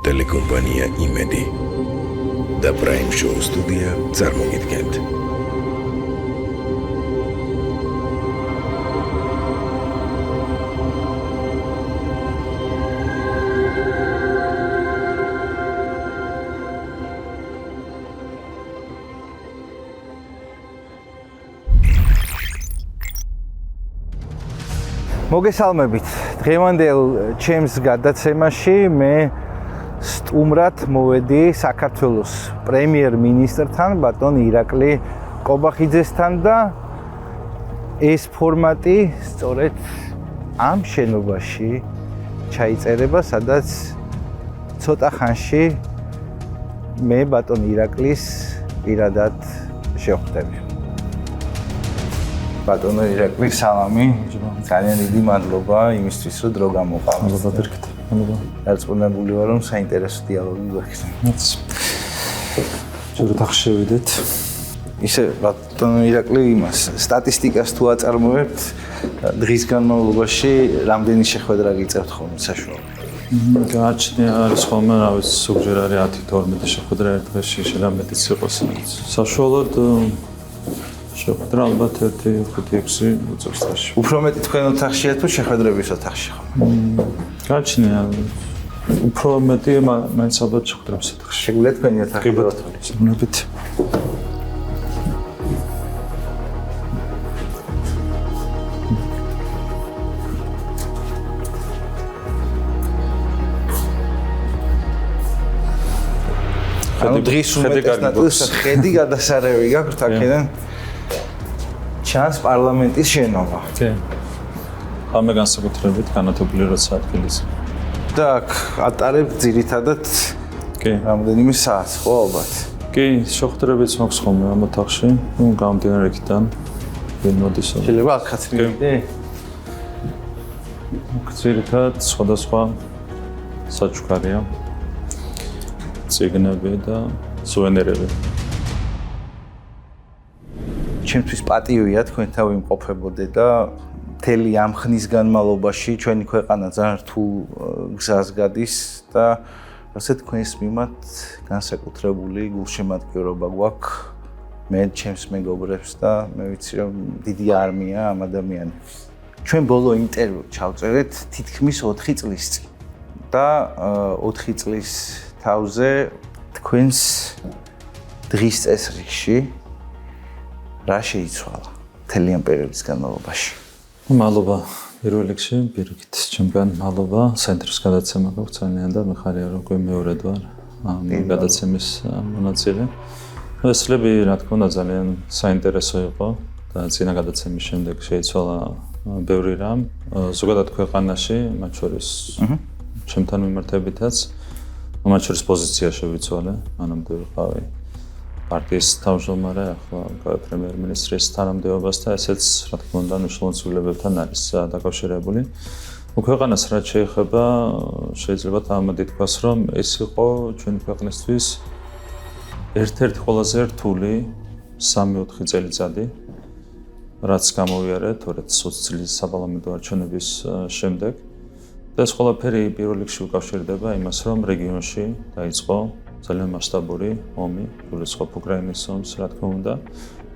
ტელეკომპანია იმედი და პრაიმ შოუ სტუდია წარმოგიდგენთ. მოგესალმებით. დღევანდელ ჩემს გადაცემაში მე სტუმრად მოვედი საქართველოს პრემიერ-მინისტრთან ბატონ ირაკლი ყობახიძესთან და ეს ფორმატი სწორედ ამ შენობაში ჩაიწერება, სადაც ცოტა ხანში მე ბატონ ირაკლის პირადად შევხვდები. ბატონო ირაკლი, სალამი. ძალიან დიდი მადლობა იმისთვის, რომ დრო გამოყავთ. მადლობა ბერკეთ. მადლობა. დარწმუნებული ვარ, რომ საინტერესო დიალოგი გვექნება. ჯერ შევიდეთ. ისე ბატონო ირაკლი, იმას სტატისტიკას თუ აწარმოებთ, დღის განმავლობაში რამდენი შეხვედრა გიწევთ ხოლმე საშუალოდ? გააჩნია არის ხოლმე, რა ვიცი, ზოგჯერ არის 10-12 შეხვედრა ერთ დღეში, შეიძლება მეტიც იყოს. საშუალოდ შეხვედრა ალბათ 1-5-6 უწევს თაში. უფრო მეტი თქვენ ოთახშია თუ შეხვედრების ოთახში ხოლმე? გააჩნია უფრო მეტი მაინც ალბათ შეხვედრების ოთახში. შეგვიძლია თქვენი ოთახი ვთვალოთ. უნებით. ანუ დღის უმეტეს ნაწილს ხედი გადასარევი გაქვთ აქედან. ჩანს პარლამენტის შენობა. კი. ამე განსაკუთრებით განათებული როცა ადგილის. და აქ ატარებ ძირითადად კი. რამდენიმე საათს, ხო ალბათ? კი, შეხვედრებიც მაქვს ხოლმე ამ ოთახში. გამომდინარე იქიდან ვინ მოდის. შეიძლება აქაც მივიდე? ძირითადად სხვადასხვა საჩუქარია. ციგნები და სუვენირები. ჩემთვის პატივია თქვენ თავი იმყოფებოდე და მთელი ამ ხნის განმავლობაში ჩვენი ქვეყანა ძალიან რთულ გზას გადის და ასე თქვენს მიმართ განსაკუთრებული გულშემატკივრობა გვაქვს მე ჩემს მეგობრებს და მე ვიცი რომ დიდი არმია ამ ადამიანებს. ჩვენ ბოლო ინტერვიუ ჩავწერეთ თითქმის 4 წლის წინ და 4 წლის თავზე თქვენს დღის წესრიგში რა შეიცვალა მთელი ამ პერიოდის განმავლობაში? მადლობა პირველ რიგში, ბირგით ჩემგან მადლობა ცენტრის გადაცემა გაქვს ძალიან და მიხარია რომ მეორედ ვარ ამ გადაცემის მონაწილე. ესლები რა თქმა უნდა ძალიან საინტერესო იყო და წინა გადაცემის შემდეგ შეიცვალა ბევრი რამ ზოგადად ქვეყანაში, მათ შორის ჩემთან მიმართებითაც, მათ შორის პოზიცია შევიცვალე, მანამდე ვიყავი პარტიის თავმჯდომარე, ახლა გავი პრემიერ-მინისტრის თანამდებობას და ესეც რა თქმა უნდა მნიშვნელოვან ცვლილებებთან არის დაკავშირებული. ქვეყანას რაც შეეხება, შეიძლება ამად ითქვას, რომ ეს იყო ჩვენი ქვეყნისთვის ერთ-ერთი ყველაზე რთული 3-4 წელიწადი, რაც გამოვიარეთ 2020 წლის საპარლამენტო არჩევნების შემდეგ. და ეს ყველაფერი პირველ რიგში უკავშირდება იმას, რომ რეგიონში დაიწყო ძალიან მასშტაბური ომი, გულისხმობ უკრაინის ომს, რა თქმა უნდა,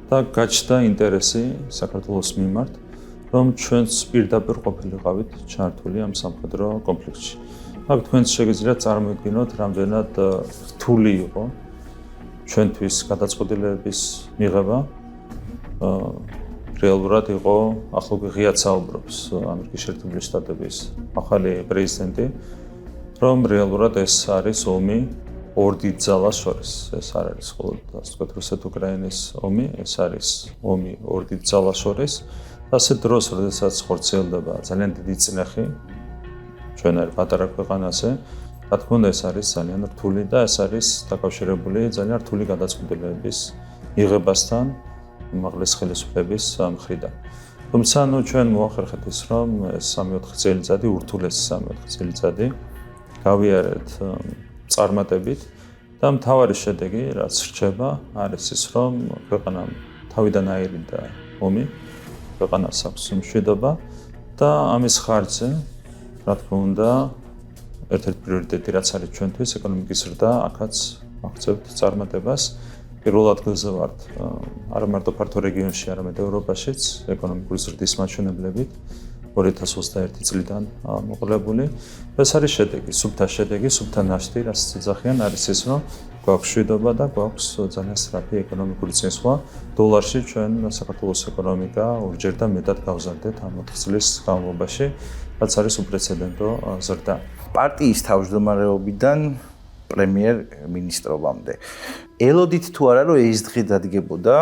და გაჩნდა ინტერესი საქართველოს მიმართ, რომ ჩვენც პირდაპირ ყოფილიყავით ჩართული ამ სამხედრო კონფლიქტში. აქ თქვენც შეგიძლიათ წარმოიდგინოთ, რამდენად რთული იყო ჩვენთვის გადაწყვეტილებების მიღება. რეალურად იყო, ახლა ღიად საუბრობს ამერიკის შეერთებული შტატების ახალი პრეზიდენტი, რომ რეალურად ეს არის ომი ორ დიდ ძალას შორის. ეს არ არის მხოლოდ ასე ვთქვათ რუსეთ-უკრაინის ომი, ეს არის ომი ორ დიდ ძალას შორის. ასეთ დროს, როდესაც ხორციელდება ძალიან დიდი წნეხი ჩვენ არ პატარა ქვეყანაზე, რა თქმა უნდა ეს არის ძალიან რთული და ეს არის დაკავშირებული ძალიან რთული გადაწყვეტილებების მიღებასთან უმაღლეს ხელისუფლების მხრიდან. თუმცა ჩვენ მოახერხეთ ის, რომ ეს 3-4 წელიწადი, ურთულესი 3-4 წელიწადი გავიარეთ წარმატებით და მთავარი შედეგი, რაც რჩება, არის ის, რომ ქვეყანამ თავიდან აირიდა ომი, ქვეყანას აქვს მშვიდობა და ამის ხარჯზე, რა თქმა უნდა, ერთ-ერთი პრიორიტეტი რაც არის ჩვენთვის ეკონომიკის ზრდა, აქაც ვახცევთ წარმატებას. პირველ ადგილზე ვართ არა მარტო ფართო რეგიონში, არამედ ევროპაშიც ეკონომიკური ზრდის მაჩვენებლებით 2021 წლიდან მოყოლებული. ეს არის შედეგი, სუფთა შედეგი, სუფთა ნაშთი, რასაც ეძახიან, არის ის, რომ გვაქვს შვიდობა და გვაქვს ძალიან სწრაფი ეკონომიკური წინსვლა. დოლარში ჩვენ საქართველოს ეკონომიკა ორჯერ და მეტად გავზარდეთ ამ 4 წლის განმავლობაში, რაც არის უპრეცედენტო ზრდა. პარტიის თავმჯდომარეობიდან პრემიერ-მინისტრობამდე. ელოდით თუ არა, რომ ეს დღე დადგებოდა,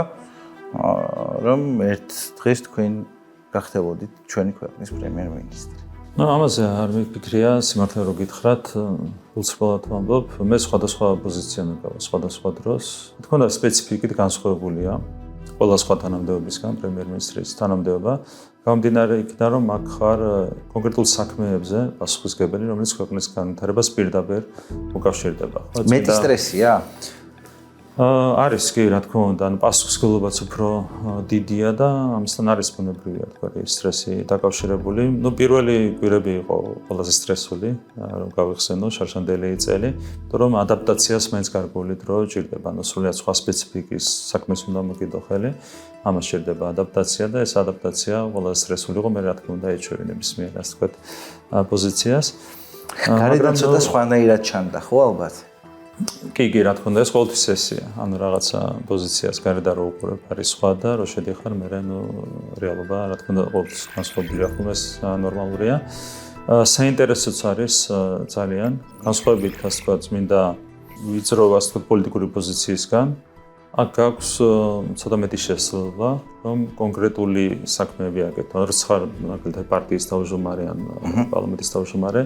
რომ ერთ დღეს თქვენ გახდებოდით ჩვენი ქვეყნის პრემიერ-მინისტრი. ამაზე არ მიფიქრია, სიმართლე რო გითხრათ, უცბად ვამბობ, მე სხვადასხვა პოზიცია მეკავა სხვადასხვა დროს. თქო და სპეციფიკით განსხვავებულია ყველა სხვა თანამდებობისგან პრემიერ-მინისტრის თანამდებობა. გამომდინარე იქიდან, რომ აქ ხარ კონკრეტულ საქმეებზე პასუხისმგებელი, რომელიც ქვეყნის განვითარებას პირდაპირ უკავშირდება. მეტი სტრესია? არის კი, რა თქმა უნდა, პასუხისმგებლობაც უფრო დიდია და ამისთან არის ბუნებრივია, თქვა, სტრესი დაკავშირებული. პირველი კვირები იყო ყველაზე სტრესული, რომ გავიხსენო შარშანდელი წელი, იმიტომ რომ ადაპტაციას მაინც გარკვეული დრო ჭირდება, სრულიად სხვა სპეციფიკის საქმეს უნდა მოკიდო ხელი. ამას ჭირდება ადაპტაცია და ეს ადაპტაცია ყველაზე სტრესული იყო, მე რა თქმა უნდა ეჩვევი ნებისმიერ ასე ვთქვათ პოზიციას. გარედან ცოტა სხვანაირად ჩანდა, ხო ალბათ? კი, რა თქმა უნდა, ეს ყოველთვის ესეა. ანუ რაღაცა პოზიციას გარედან რო უყურებ, არის სხვა და რო შედიხარ, მე რეალობა, რა თქმა უნდა, ყოველთვის განსხვავებულია, ხოლმე ეს ნორმალურია. საინტერესოც არის ძალიან განსხვავებით, ასე ვთქვათ, წმინდა ვიწროვა, ასე ვთქვათ, პოლიტიკური პოზიციისგან. აქ გაქვს ცოტა მეტი შესაძლებლობა, რომ კონკრეტული საქმეები აკეთო. როცა ხარ მაგალითად პარტიის თავმჯდომარე ან პარლამენტის თავმჯდომარე,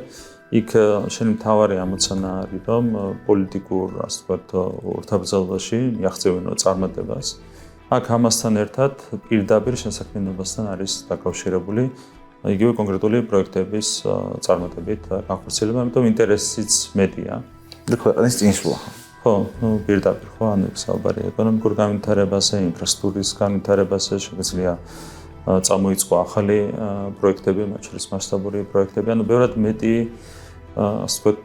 იქ შენი მთავარი ამოცანა არის, რომ პოლიტიკურ, ასე ვთქვათ, ურთიერთობებში მიაღწევინო წარმატებას. აქ ამასთან ერთად პირდაპირ შესაქმნეობასთან არის დაკავშირებული იგივე კონკრეტული პროექტების წარმატებით განხორციელება, ამიტომ ინტერესიც მეტია. და ქვეყნის წინსვლა. ხო, პირდაპირ ხო, ანუ საუბარი ეკონომიკურ განვითარებაზე, ინფრასტრუქტურის განვითარებაზე, შეგვიძლია წამოიწყო ახალი პროექტები, მათ შორის მასშტაბური პროექტები, ანუ ბევრად მეტი ასე ვთქვათ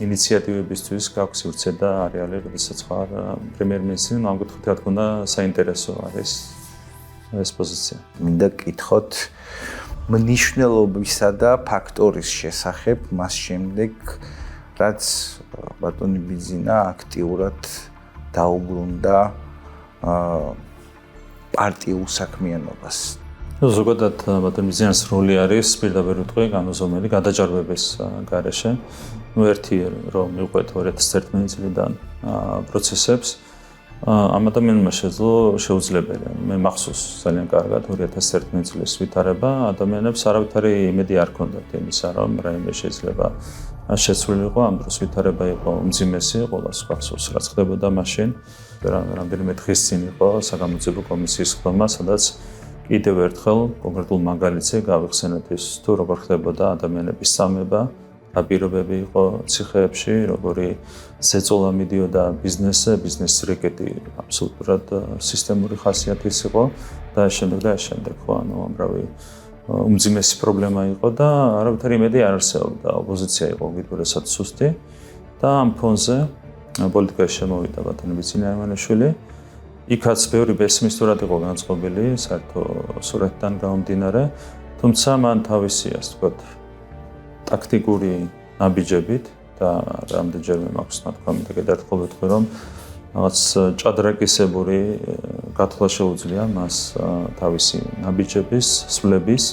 ინიციატივებისთვის გაქვს სივრცე და არეალი, როდესაც ხარ პრემიერ-მინისტრი, ამ კუთხით რა თქმა უნდა საინტერესო არის ეს პოზიცია. მინდა გკითხოთ მნიშვნელობისა და ფაქტორის შესახებ მას შემდეგ, რაც ბატონი ბიძინა აქტიურად დაუბრუნდა პარტიულ საქმიანობას. ზოგადად ბატონ ბიძინას როლი არის პირდაპირ ვთქვი განუზომელი გადაჭარბების გარეშე. ერთი რომ მიყვეთ 2011 წლიდან პროცესებს ამ ადამიანმა შეუძლებელი. მე მახსოვს ძალიან კარგად 2011 წლის ვითარება, ადამიანებს არავითარი იმედი არ ჰქონდათ იმისა, რომ რაიმე შეიძლება შეცვლილიყო, ამ დროს ვითარება იყო უმძიმესი, ყოველას მახსოვს რაც ხდებოდა მაშინ. რამდენიმე დღის წინ იყო საგამოძიებო კომისიის ხდომა, სადაც კიდევ ერთხელ კონკრეტულ მაგალითზე გავიხსენეთ ის თუ როგორ ხდებოდა ადამიანების წამება, რა პირობები იყო ციხეებში, როგორი ზეწოლა მიდიოდა ბიზნესზე, ბიზნეს რეკეტი აბსოლუტურად სისტემური ხასიათის იყო და შემდეგ ხო, ანუ ამრავი უმძიმესი პრობლემა იყო და არავითარი იმედი არ არსებობდა, ოპოზიცია იყო უგიდურესად სუსტი და ამ ფონზე პოლიტიკაში შემოვიდა ბატონი ბიძინა ივანიშვილი. იქაც ბევრი პესიმისტურად იყო განწყობილი, საერთო სურათიდან გამომდინარე, თუმცა მან თავისი, ასე ვთქვათ, ტაქტიკური ნაბიჯებით და რამდენჯერმე მაქვს თქვა მე კიდევ ვთქვი, რომ რაღაც ჭადრაკისებური გათვლა შეუძლია მას თავისი ნაბიჯების, სვლების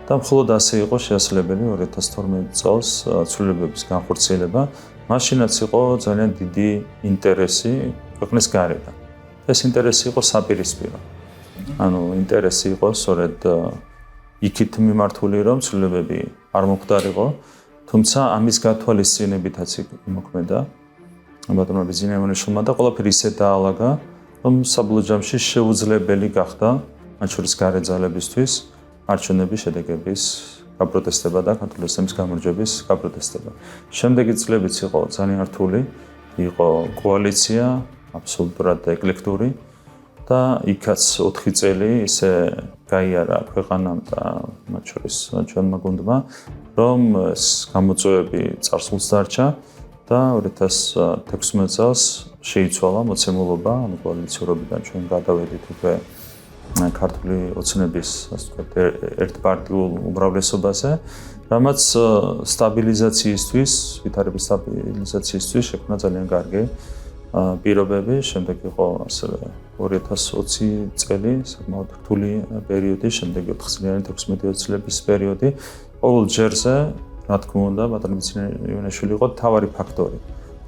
და მხოლოდ ასე იყო შესაძლებელი 2012 წელს ცვლილებების განხორციელება. მაშინაც იყო ძალიან დიდი ინტერესი ქვეყნის გარედან. ეს ინტერესი იყო საპირისპირო. ანუ ინტერესი იყო სწორედ იქით მიმართული, რომ ცვლილებები არ მომხდარიყო, თუმცა ამის გათვალისწინებითაც იმოქმედა ბატონმა ბიძინა ივანიშვილმა და ყველაფერი ისე დაალაგა, რომ საბოლოო ჯამში შეუძლებელი გახდა მათ შორის გარე ძალებისთვის არჩევნების შედეგების გაპროტესტება და ქართული სისტემის გამარჯვების გაპროტესტება. შემდეგი წლებიც იყო ძალიან რთული, იყო კოალიცია აბსოლუტურად ეკლექტური და იქაც 4 წელი ისე გაიარა ქვეყანამ და მათ შორის ჩვენმა გუნდმა, რომ ეს გამოწვევები წარსულს დარჩა და 2016 წელს შეიცვალა მოცემულობა, ანუ კოალიციურობიდან ჩვენ გადავედით უკვე ქართული ოცნების, ასე ვთქვათ, ერთპარტიულ უმრავლესობაზე, რამაც სტაბილიზაციისთვის, ვითარების სტაბილიზაციისთვის შექმნა ძალიან კარგი პირობები. შემდეგ იყო ასევე 2020 წელი, საკმაოდ რთული პერიოდი, შემდეგ 4-წლიანი 16 წლების პერიოდი. ყოველ ჯერზე, რა თქმა უნდა, ბატონი მიწინაშვილი იყო თავარი ფაქტორი,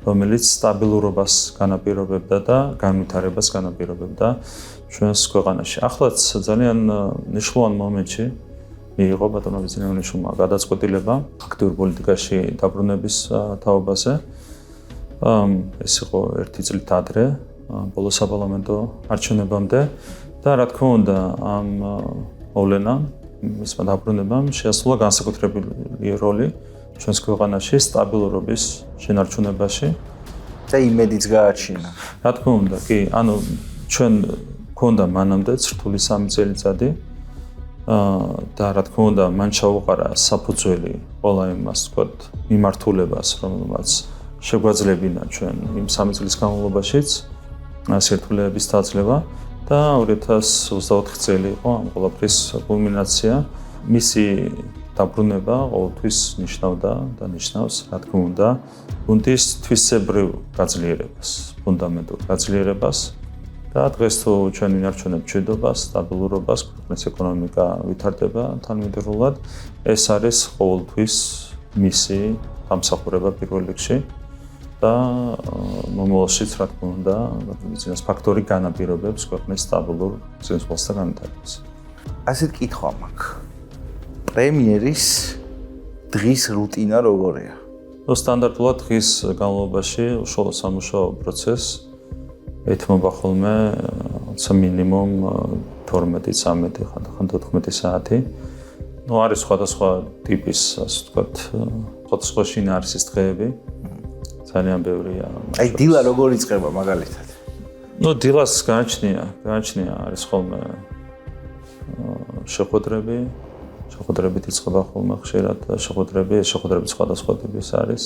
რომელიც სტაბილურობას განაპირობებდა და განვითარებას განაპირობებდა ჩვენს ქვეყანაში. ახლაც ძალიან მნიშვნელოვან მომენტში მიიღო ბატონო მიწინაშვილმა გადაწყვეტილება აქტიურ პოლიტიკაში დაბრუნების თაობაზე. ეს იყო 1 წლით ადრე, ბოლო საპარლამენტო არჩევნებამდე და რა თქმა უნდა, ამ მოვლენამ მისმა დაბრუნებამ შეასრულა განსაკუთრებული როლი ჩვენს ქვეყანაში სტაბილურობის შენარჩუნებაში და იმედიც გააჩინა. რა თქმა უნდა, კი, ანუ ჩვენ გქონდა მანამდე ცრთული 3 წელიწადი და რა თქმა უნდა, მან ჩაუყარა საფუძველი ყველა იმას, ვთქვათ, მიმართულებას, რომელმაც შეგვაძლებინა ჩვენ იმ 3 წლის განმავლობაშიც სირთულეების დაძლევა და 2024 წელი იყო ამ ყველაფრის კულმინაცია. მისი დაბრუნება ყოველთვის ნიშნავდა და ნიშნავს, რა თქმა უნდა, გუნდის თვისებრივ გაძლიერებას, ფუნდამენტურ გაძლიერებას და დღეს თუ ჩვენ ვინარჩუნებთ მშვიდობას, სტაბილურობას, ქვეყნის ეკონომიკა ვითარდება თანმიმდევრულად, ეს არის ყოველთვის მისი დამსახურება პირველ რიგში. და მომავალშიც რა თქმა უნდა, ბიზნეს ფაქტორი განაპირობებს ქვეყნის სტაბილურ სიახლოვეს და განვითარებას. ასეთ კითხვა მაქვს. პრემიერის დღის რუტინა როგორია? სტანდარტულად დღის განმავლობაში უშუალო სამუშაო პროცესს ეთმობა ხოლმე მინიმუმ 12-13 ხან 14 საათი. არის სხვადასხვა ტიპის, ასე ვთქვათ, სხვადასხვა შინაარსის დღეები. ძალიან ბევრია. აი დილა როგორ იწყება მაგალითად? დილას გააჩნია არის ხოლმე შეხვედრებით იწყება ხოლმე ხშირად შეხვედრები სხვადასხვა ტიპის არის.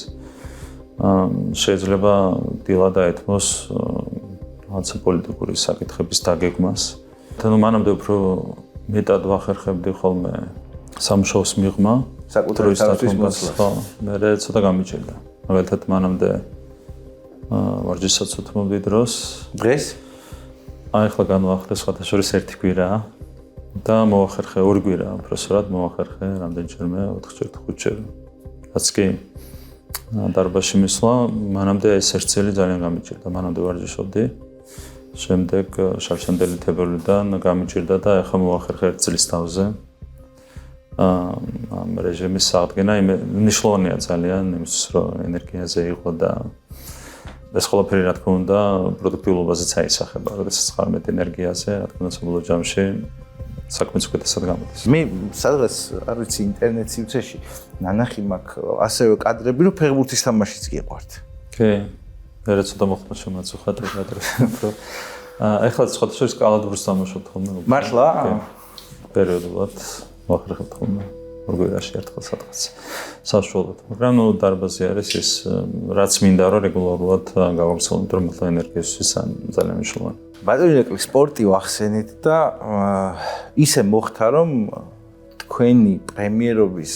შეიძლება დილა დაეთმოს რაღაცა პოლიტიკური საკითხების დაგეგმას. ანუ მანამდე უფრო მეტად ვახერხებდი ხოლმე სამუშაოს მიღმა, საკუთრების თავისუფლებას. ხო, მე ცოტა გამიჭირდა. მაგალითად მანამდე ვარჯიშსაც უთმობდი დროს. დღეს? ახლა განვახერხე სხვადასხვა ერთი კვირა და მოვახერხე 2 კვირა, უბრალოდ მოვახერხე რამდენჯერმე 4-ჯერ 5-ჯერ. რაც კი დარბაზში მისვლა, მანამდე ეს 1 წელი ძალიან გამიჭირდა, მანამდე ვარჯიშობდი. შემდეგ შარშანდელი თებერვლიდან გამიჭირდა და ახლა მოვახერხე 1 წლის თავზე. ამ რეჟიმის აღდგენა მნიშვნელოვანია ძალიან იმისთვის, რომ ენერგიაზე იყო და ეს ყველაფერი რა თქმა უნდა პროდუქტიულობაზეც აისახება, როდესაც ხარმეთ ენერგიაზე, რა თქმა უნდა საბოლოო ჯამში საქმეც უკეთესად გამოდის. მე სადღაც არ ვიცი ინტერნეტ სივრცეში ნანახი მაქვს ასევე კადრები, რომ ფეხბურთის თამაშიც გიყვართ. კი, მე ცოტა მოხდა შემაწუხად ადრე. ახლა სხვადასხვა კალათბურთს თამაშობთ ხოლმე. მართლა? პერიოდულად ვახერხებთ ხოლმე 2 კვირაში ერთხელ სადღაც საშუალოდ. მაგრამ დარბაზი არის ის, რაც მინდა რომ რეგულარულად გავაგრძელოთ, რომ ახლა ენერგიისთვის ძალიან მნიშვნელოვანი. ბატონო ირაკლი, სპორტი ვახსენეთ და ისე მოხდა, რომ თქვენი პრემიერობის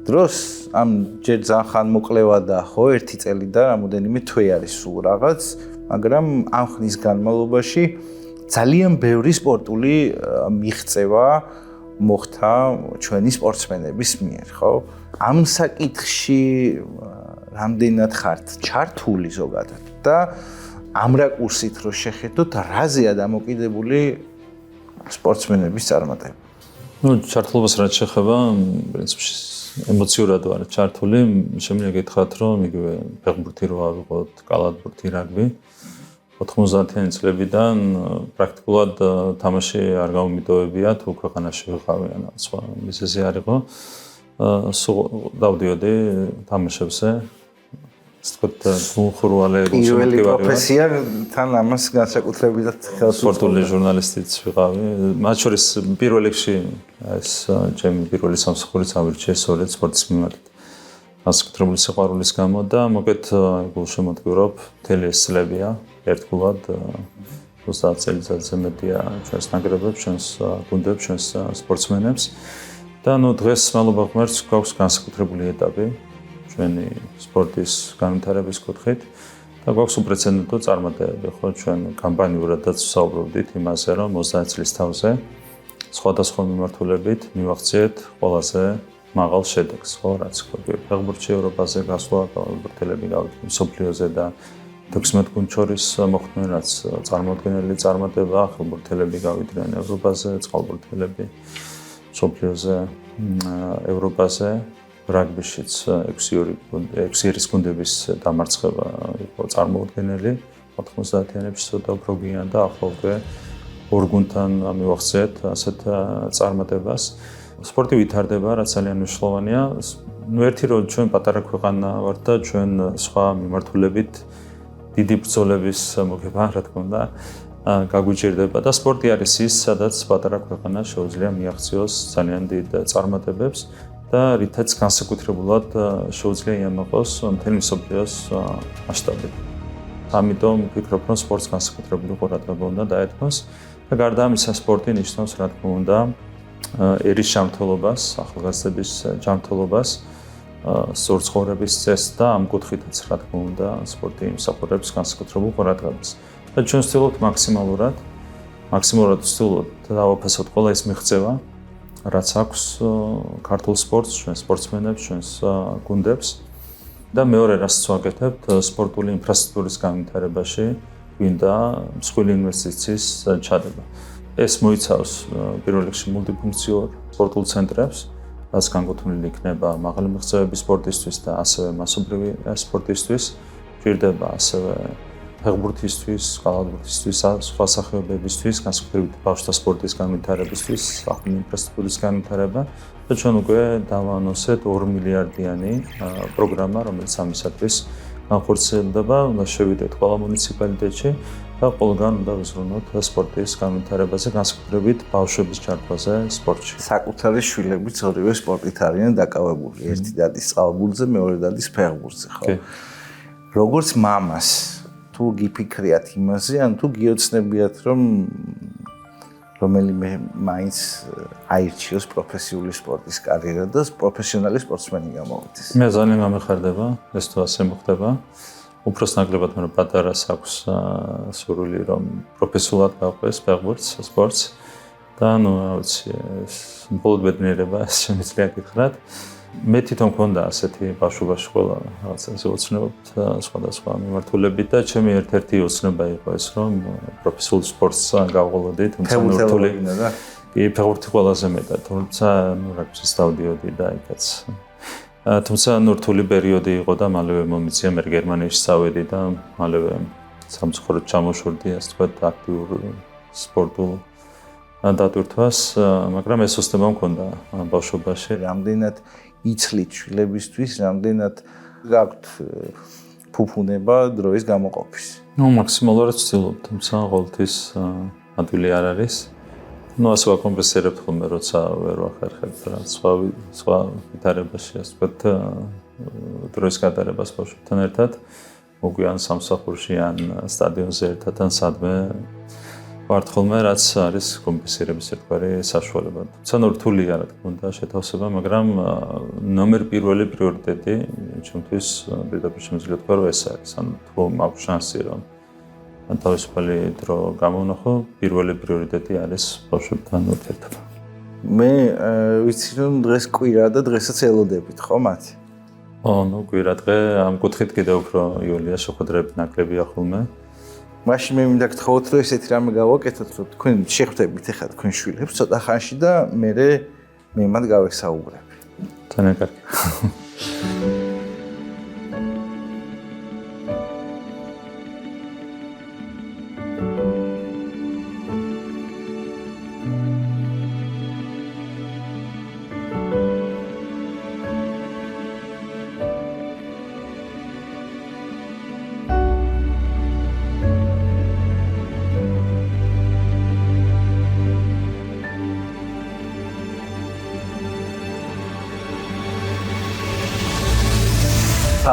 დროს ამ ჯერ ძალიან ხანმოკლევა და ხო 1 წელი და რამოდენიმე თვე არის სულ რაღაც, მაგრამ ამ ხნის განმავლობაში ძალიან ბევრი სპორტული მიღწევა მოხდა ჩვენი სპორტსმენების მიერ, ხო? ამ საკითხში რამდენად ხართ ჩართული ზოგადად და ამ რაკურსით რო შეხედოთ, რაზეა დამოკიდებული სპორტსმენების წარმატება? ჩართულობას რაც შეეხება, პრინციპში ემოციურად ვარ ჩართული, შემიძლია გითხრათ, რომ იგივე ფეხბურთი რო ავიღოთ, კალათბურთი, რაგბი 90-იანი წლებიდან პრაქტიკულად თამაში არ გამომიტოვებია თუ ქვეყანაში ვიყავი, ან სხვა მიზეზი არ იყო. სულ დავდიოდი თამაშებზე უხურვალეების პირველი პროფესია თან ამას განსაკუთრებულად ხელს სპორტული ჟურნალისტიც ვიყავი. მათ შორის პირველ რიგში ეს ჩემი პირველი სამსახურიც ავირჩიე სწორედ სპორტის მიმართ. განსაკუთრებული სიყვარულის გამო და მოკეთ გულშემატკივრობ მთელი ეს წლებია ერთგულად 30 წელიწადზე მეტია ჩვენს ნაკრებებს, ჩვენს გუნდებს, ჩვენს სპორტსმენებს და დღეს მადლობა ღმერთს გვაქვს განსაკუთრებული ეტაპი ჩვენი სპორტის განვითარების კუთხით და გვაქვს უპრეცედენტო წარმატებები, ხო, ჩვენ კამპანიურადაც ვსაუბრობდით იმაზე, რომ 30 წლის თავზე სხვადასხვა მიმართულებით მივახციეთ ყველაზე მაღალ შედეგს, ხო, რაც ფეხბურთში ევროპაზე გასვლა, გავრცელებული გავიდა მსოფლიოზე და 16 გუნდს შორის მოხდნენ, რაც წარმოადგენელი წარმატება, ხალხბურთელები გავიდნენ ევროპაზე, წყალბურთელები მსოფლიოზე, ევროპაზე, რაგბიშიც 6 გუნდების დამარცხება იყო წარმოუდგენელი, 90-იანებში ცოტა უფრო გვიან და ახლა უკვე 2 გუნდთან მივახციეთ ასეთ წარმატებას. სპორტი ვითარდება, რაც ძალიან მნიშვნელოვანია. ერთი რომ ჩვენ პატარა ქვეყანა ვართ და ჩვენ სხვა მიმართულებით დიდი ბრძოლების მოგება, რა თქმა უნდა, გაგვიჭირდება და სპორტი არის ის, სადაც პატარა ქვეყანა შეუძლია მიაღწიოს ძალიან დიდ წარმატებებს და რითაც განსაკუთრებულად შეუძლია იამაყოს მთელი მსოფლიოს მასშტაბით. ამიტომ ვფიქრობ, რომ სპორტს განსაკუთრებული ყურადღება უნდა დაეთმოს და გარდა ამისა სპორტი ნიშნავს, რა თქმა უნდა, ერის ჯანმრთელობას, ახალგაზრდების ჯანმრთელობას, სწორ ცხოვრების წესს და ამ კუთხითაც, რა თქმა უნდა, სპორტი იმსახურებს განსაკუთრებულ ყურადღებას. და ჩვენ ვცდილობთ მაქსიმალურად ვცდილობთ დავაფასოთ ყველა ის მიღწევა, რაც აქვს ქართულ სპორტს, ჩვენს სპორტსმენებს, ჩვენს გუნდებს და მეორე რასაც ვაკეთებთ, სპორტული ინფრასტრუქტურის განვითარებაში გვინდა მსხვილი ინვესტიციის ჩადება. ეს მოიცავს პირველ რიგში მულტიფუნქციურ სპორტულ ცენტრებს, რაც განკუთვნილი იქნება მაღალი მიღწევების სპორტისთვის და ასევე მასობრივი სპორტისთვის, ჭირდება ასევე ფეხბურთისთვის, კალათბურთისთვის, სხვა სახეობებისთვის, განსაკუთრებით ბავშვთა სპორტის განვითარებისთვის, ახალი ინფრასტრუქტურის განვითარება და ჩვენ უკვე დავაანონსეთ 2 მილიარდიანი პროგრამა, რომელიც ამისათვის განხორციელდება, უნდა შევიდეთ ყველა მუნიციპალიტეტში და ყველგან უნდა ვიზრუნოთ სპორტის განვითარებაზე, განსაკუთრებით ბავშვების ჩართვაზე სპორტში. საკუთარი შვილებიც ორივე სპორტით არიან დაკავებული. ერთი დადის წყალბურთზე, მეორე დადის ფეხბურთზე, ხო? როგორც მამას თუ გიფიქრიათ იმაზე, ან თუ გიოცნებიათ, რომ რომელიმე მაინც აირჩიოს პროფესიული სპორტის კარიერა და პროფესიონალი სპორტსმენი გამოვიდეს. მე ძალიან გამეხარდება ეს თუ ასე მოხდება. უბრალოდ ნაკლებად მე პატარას აქვს სურვილი რომ პროფესიულად გავყვეს ფეხბურთს, სპორტს და ნუ რა ვიცი, მხოლოდ ბედნიერება შემიძლია გითხრათ. მე თვითონ მქონდა ასეთი ბავშვობაში ყველა რაღაცაზე ოცნებობთ სხვადასხვა მიმართულებით და ჩემი ერთ-ერთი ოცნება იყო ეს რომ პროფესიულ სპორტს გავყოლოდი, თუმცა ნურთული ფეხბურთი ყველაზე მეტად, თუმცა ნუ რა ვიცი, დავდიოდი და იქაც თუმცა ნურთული პერიოდი იყო და მალევე მომიწია მე გერმანიაში წავედი და მალევე სამწუხაროდ ჩამოშორდი ასე თქვა აქტიურ სპორტულ დატვირთვას, მაგრამ ეს ოცნება მქონდა ბავშვობაში. რამდენად იცლით შვილებისთვის, რამდენად გაქვთ ფუფუნება დროის გამოყოფის. ნუ მაქსიმალურად ვცდილობ, თუმცა ყოველთვის ადვილი არ არის. ნუ ასე ვაკომპენსირებთ ხოლმე, როცა ვერ ვახერხებთ რა სხვა ვითარებაში, ასე ვთქვათ, დროის გატარებას ბავშვებთან ერთად, მოგვიან სამსახურში ან სტადიონზე ერთად ან სადმე ვართ ხოლმე, რაც არის კომპენსირების ერთგვარი საშუალება. თუმცა რთულია, რა თქმა უნდა, შეთავსება, მაგრამ ნომერ პირველი პრიორიტეტი ჩემთვის პირდაპირ შემიძლია თქვა, რომ ეს არის. ანუ თუ მაქვს შანსი, რომ თავისუფალი დრო გამოვნახო, პირველი პრიორიტეტი არის ბავშვებთან ურთიერთობა. მე ვიცი, რომ დღეს კვირა და დღესაც ელოდებით, ხო მათი? ნუ კვირა დღე ამ კუთხით კიდევ უფრო იულია შეხვედრები ნაკლებია ხოლმე. მაშინ მე მინდა გთხოვოთ, რომ ესეთი რამე გავაკეთოთ, რომ თქვენ შეხვდებით ახლა თქვენ შვილებს ცოტა ხანში და მე მათ გავესაუბრებ. ძალიან კარგი.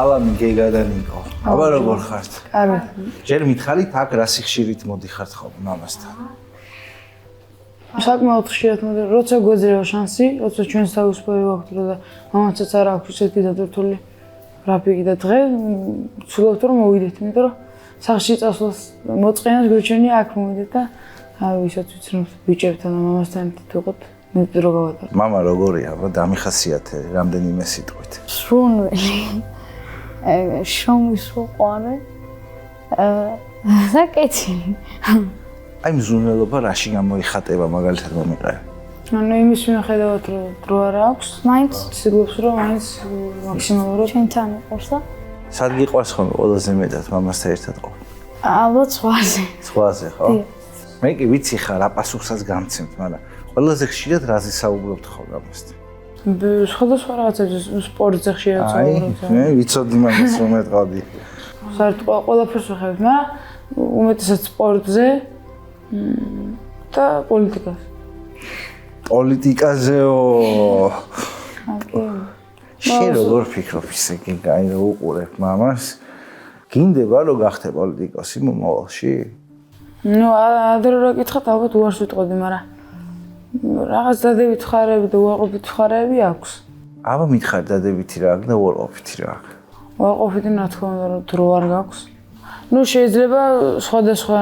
სალამი გეგა და ნიკო. აბა როგორ ხართ? კარგი. ჯერ მითხარით აქ რა სიხშირით მოდიხართ ხოლმე მამასთან? საკმაოდ ხშირად მოდი, როცა გვეძლევა შანსი, როცა ჩვენს თავისუფლება გვაქვს და მამაცაც არ აქვს ისეთი დადართული გრაფიკი და დღე ვცდილობთ რომ მოვიდეთ, იმიტომ რომ სახლში წასვლას მოწყენას გვეჩვენია აქ მოვიდეთ და ვისაც ვიცნობ ბიჭებთან და მამასთან ვიყოთ, მეტი რო გავატარო. მამა როგორია, აბა დამიხასიათე რამდენიმე სიტყვით. სრუნველი. შრომის უყვარე. საკეთილი. აი მზრუნველობა რაში გამოიხატება მაგალითად მომიყარე? ანუ იმის მიუხედავად რომ დრო არ აქვს, მაინც ცდილობს რომ მაინც მაქსიმალურად ჩვენთან იყოს და სად გიყვარს ხოლმე ყველაზე მეტად მამასთან ერთად ყოფნა? ალბათ ზღვაზე. ზღვაზე ხო? მე კი ვიცი ხარ რა პასუხსაც გამცემთ, მაგრამ ყველაზე ხშირად რაზე საუბრობთ ხოლმე ამასთან? სხვადასხვა რაღაცებზე სპორტზე ხშირად აი, საუბრობთ. მე ვიცოდი მაგას რომ ეტყავდი. საერთოდ ყველაფერს ვეხებთ, მაგრამ უმეტესად სპორტზე და პოლიტიკაზე. პოლიტიკაზეო. ოკეი. შენ როგორ ფიქრობ ისე კი გაი რა უყურებ მამას? გინდება რომ გახდე პოლიტიკოსი მომავალში? ნუ ადრე რა გითხათ, ალბათ უარს ვიტყოდი, მაგრამ რაღაც დადებით ხარები და უარყოფითი ხარები აქვს. აბა მითხარ დადებითი რა აქვს და უარყოფითი რა აქვს? უარყოფითი რა თქმა უნდა რომ დრო არ გაქვს. ნუ შეიძლება სხვადასხვა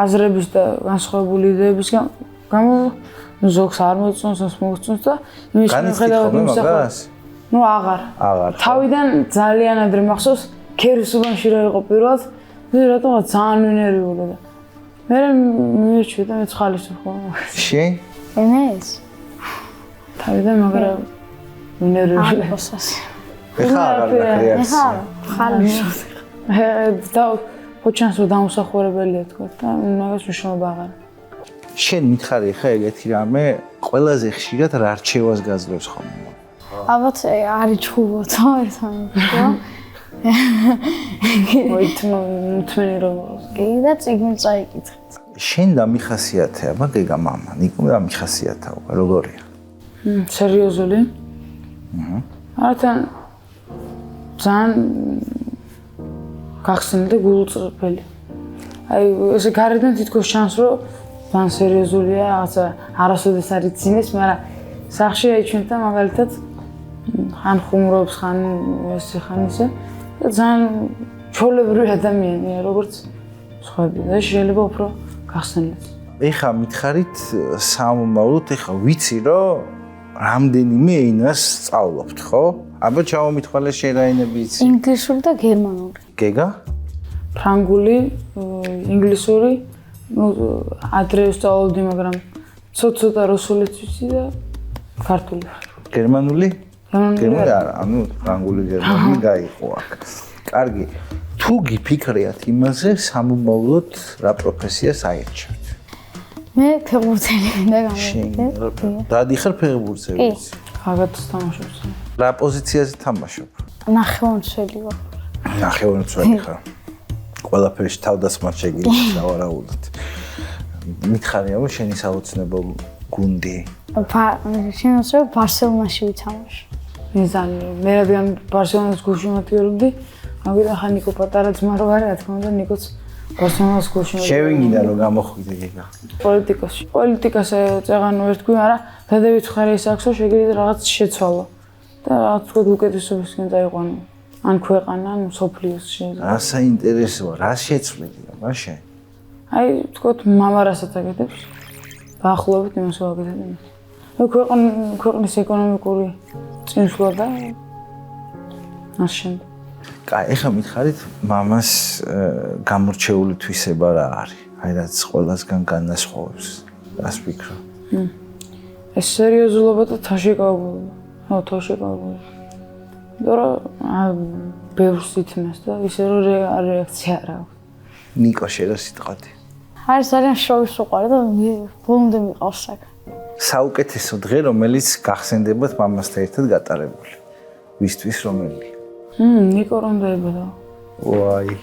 აზრების და განსხვავებული იდეების გამო ზოგს არ მოწონს, ას მოგწონს და იმის მიუხედავად იმსახურება. ნუ აღარ. თავიდან ძალიან ადრე მახსოვს, ქერისუბანში რა იყო პირველად, მე რატომღაც ძალიან ვინერვიულე და მე მიეჩვია და მეც ხალისო ხოლმე. შენ? ენეს. თავიდან მაგრამ ვინერვიულე. ეხა აღარ ეხა ხალისო. და ხოჩანს რომ დამსახურებელია თქვა და მაგას მნიშვნელობა აღარ. შენ მითხარი ხა ეგეთი რამე ყველაზე ხშირად რა რჩევას გაძლევს ხოლმე? ალბათ არის ჩხუბოთო ერთმანეთს. მოითმენი რომ კი და წიგნი წაიკითხეთ. შენ დამიხასიათე, აბა გეგა მამა, ნიკო დამიხასიათაო, როგორია? სერიოზული? არათან ძალიან გახსნილი და გულწრფელი. აი ესე გარედან თითქოს ჩანს რომ ძალიან სერიოზულია, რაღაცა არასოდეს არ იცინეს, მაგრამ სახლში აი ჩვენთან მაგალითად ხან ხუმრობს, ხან ესე ხან ისე და ძალიან ჩვეულებრივი ადამიანია, როგორც სხვები და შეიძლება უფრო გახსნილიც. ეხა მითხარით სამომავლოდ, ეხა ვიცი რომ რამდენიმე ენას სწავლობთ, ხო? აბა ჩავამithვალე შენ რა ენები იცი? ინგლისური და გერმანული. გეგა? ფრანგული, ინგლისური, ну ადრე ვსწავლობდი, მაგრამ ცოტა რუსულიც ვიცი და ქართული. გერმანული? გერმანული არა, ანუ ფრანგული გერმანული გაიყო აქ. კარგი. თუ გიფიქრიათ იმაზე, სამომავლოდ რა პროფესიას აირჩევთ? მე ფეხბურთელი და გამოვიდე. დადიხარ ფეხბურთზე ვიცი. გაგათს თამაშობს. რა პოზიციაზე თამაშობ? ნახევარმცველი ვარ. ნახევარმცველი ხარ. ყველაფერში თავდასხმად შეგიძლია დავარაუდოთ. მითხარი აბა შენი საოცნებო გუნდი? შემოსწრებ ბარსელონაში ვითამაშე. მე რადგან ბარსელონას გულში მატიორობდი, მაგით ახლა ნიკო პატარა ძმა რო არა, რა თქმა უნდა ნიკოც ბარსელონას გულში მატიორობდი. შევინგიდა რომ გამოხვიდე გეგა. პოლიტიკას წეღანო ერთგვი, მაგრამ დადებით ხარ ის აქსო შეგიძლია რაღაც შეცვალო. და რაღაც თქვა უკეთესობისკენ წაიყვანო. ან ქვეყანა, ან სოფლიოს შეიძლება. რა საინტერესოა, რა შეცვლილია მაშინ? აი, თქვათ მამა რასაც აკეთებს, დაახლოებით იმას ვაკეთებ. მე ქვეყნის ეკონომიკური წინსვლა და მაშინ. კაი, ეხლა მითხარით მამას გამორჩეული თვისება რა არის? აი რაც ყველასგან განასხვავებს. რას ვფიქრო? ეს სერიოზულობა და თაშეკავება. ხო, თაშეკავება. დრო ბევრს ითმეს და ისე რომ რეაქცია არ აქვს. ნიკო შენ რა სიტყვადი? არის ძალიან შოვის უყვარი და ბოლომდე მიყავს საქმე. საუკეთესო დღე რომელიც გახსენდებათ მამასთან ერთად გატარებული. ვისთვის რომელი? ნიკო რომ დაიბადა. ვაი.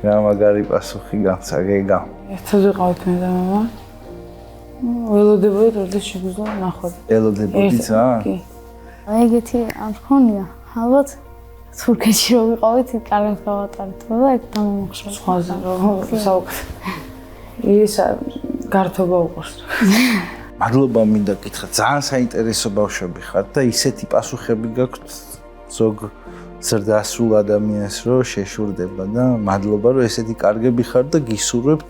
რა მაგარი პასუხი განცა გეგა. ერთად ვიყავით მე და მამა. ველოდებოდით როდის შეგვიძლია ნახვად. ელოდებოდით რა? კი. ეგეთი არ მქონია. ალბათ თურქეთში რომ ვიყავით, კარგად გავატარეთ და ეგ დამომახშო. სხვაზე რომ ის გართობა უყურს. მადლობა მინდა გითხრათ, ძალიან საინტერესო ბავშვები ხართ და ისეთი პასუხები გაქვთ ზოგ ზრდასრულ ადამიანს რომ შეშურდება და მადლობა რომ ესეთი კარგები ხართ და გისურვებთ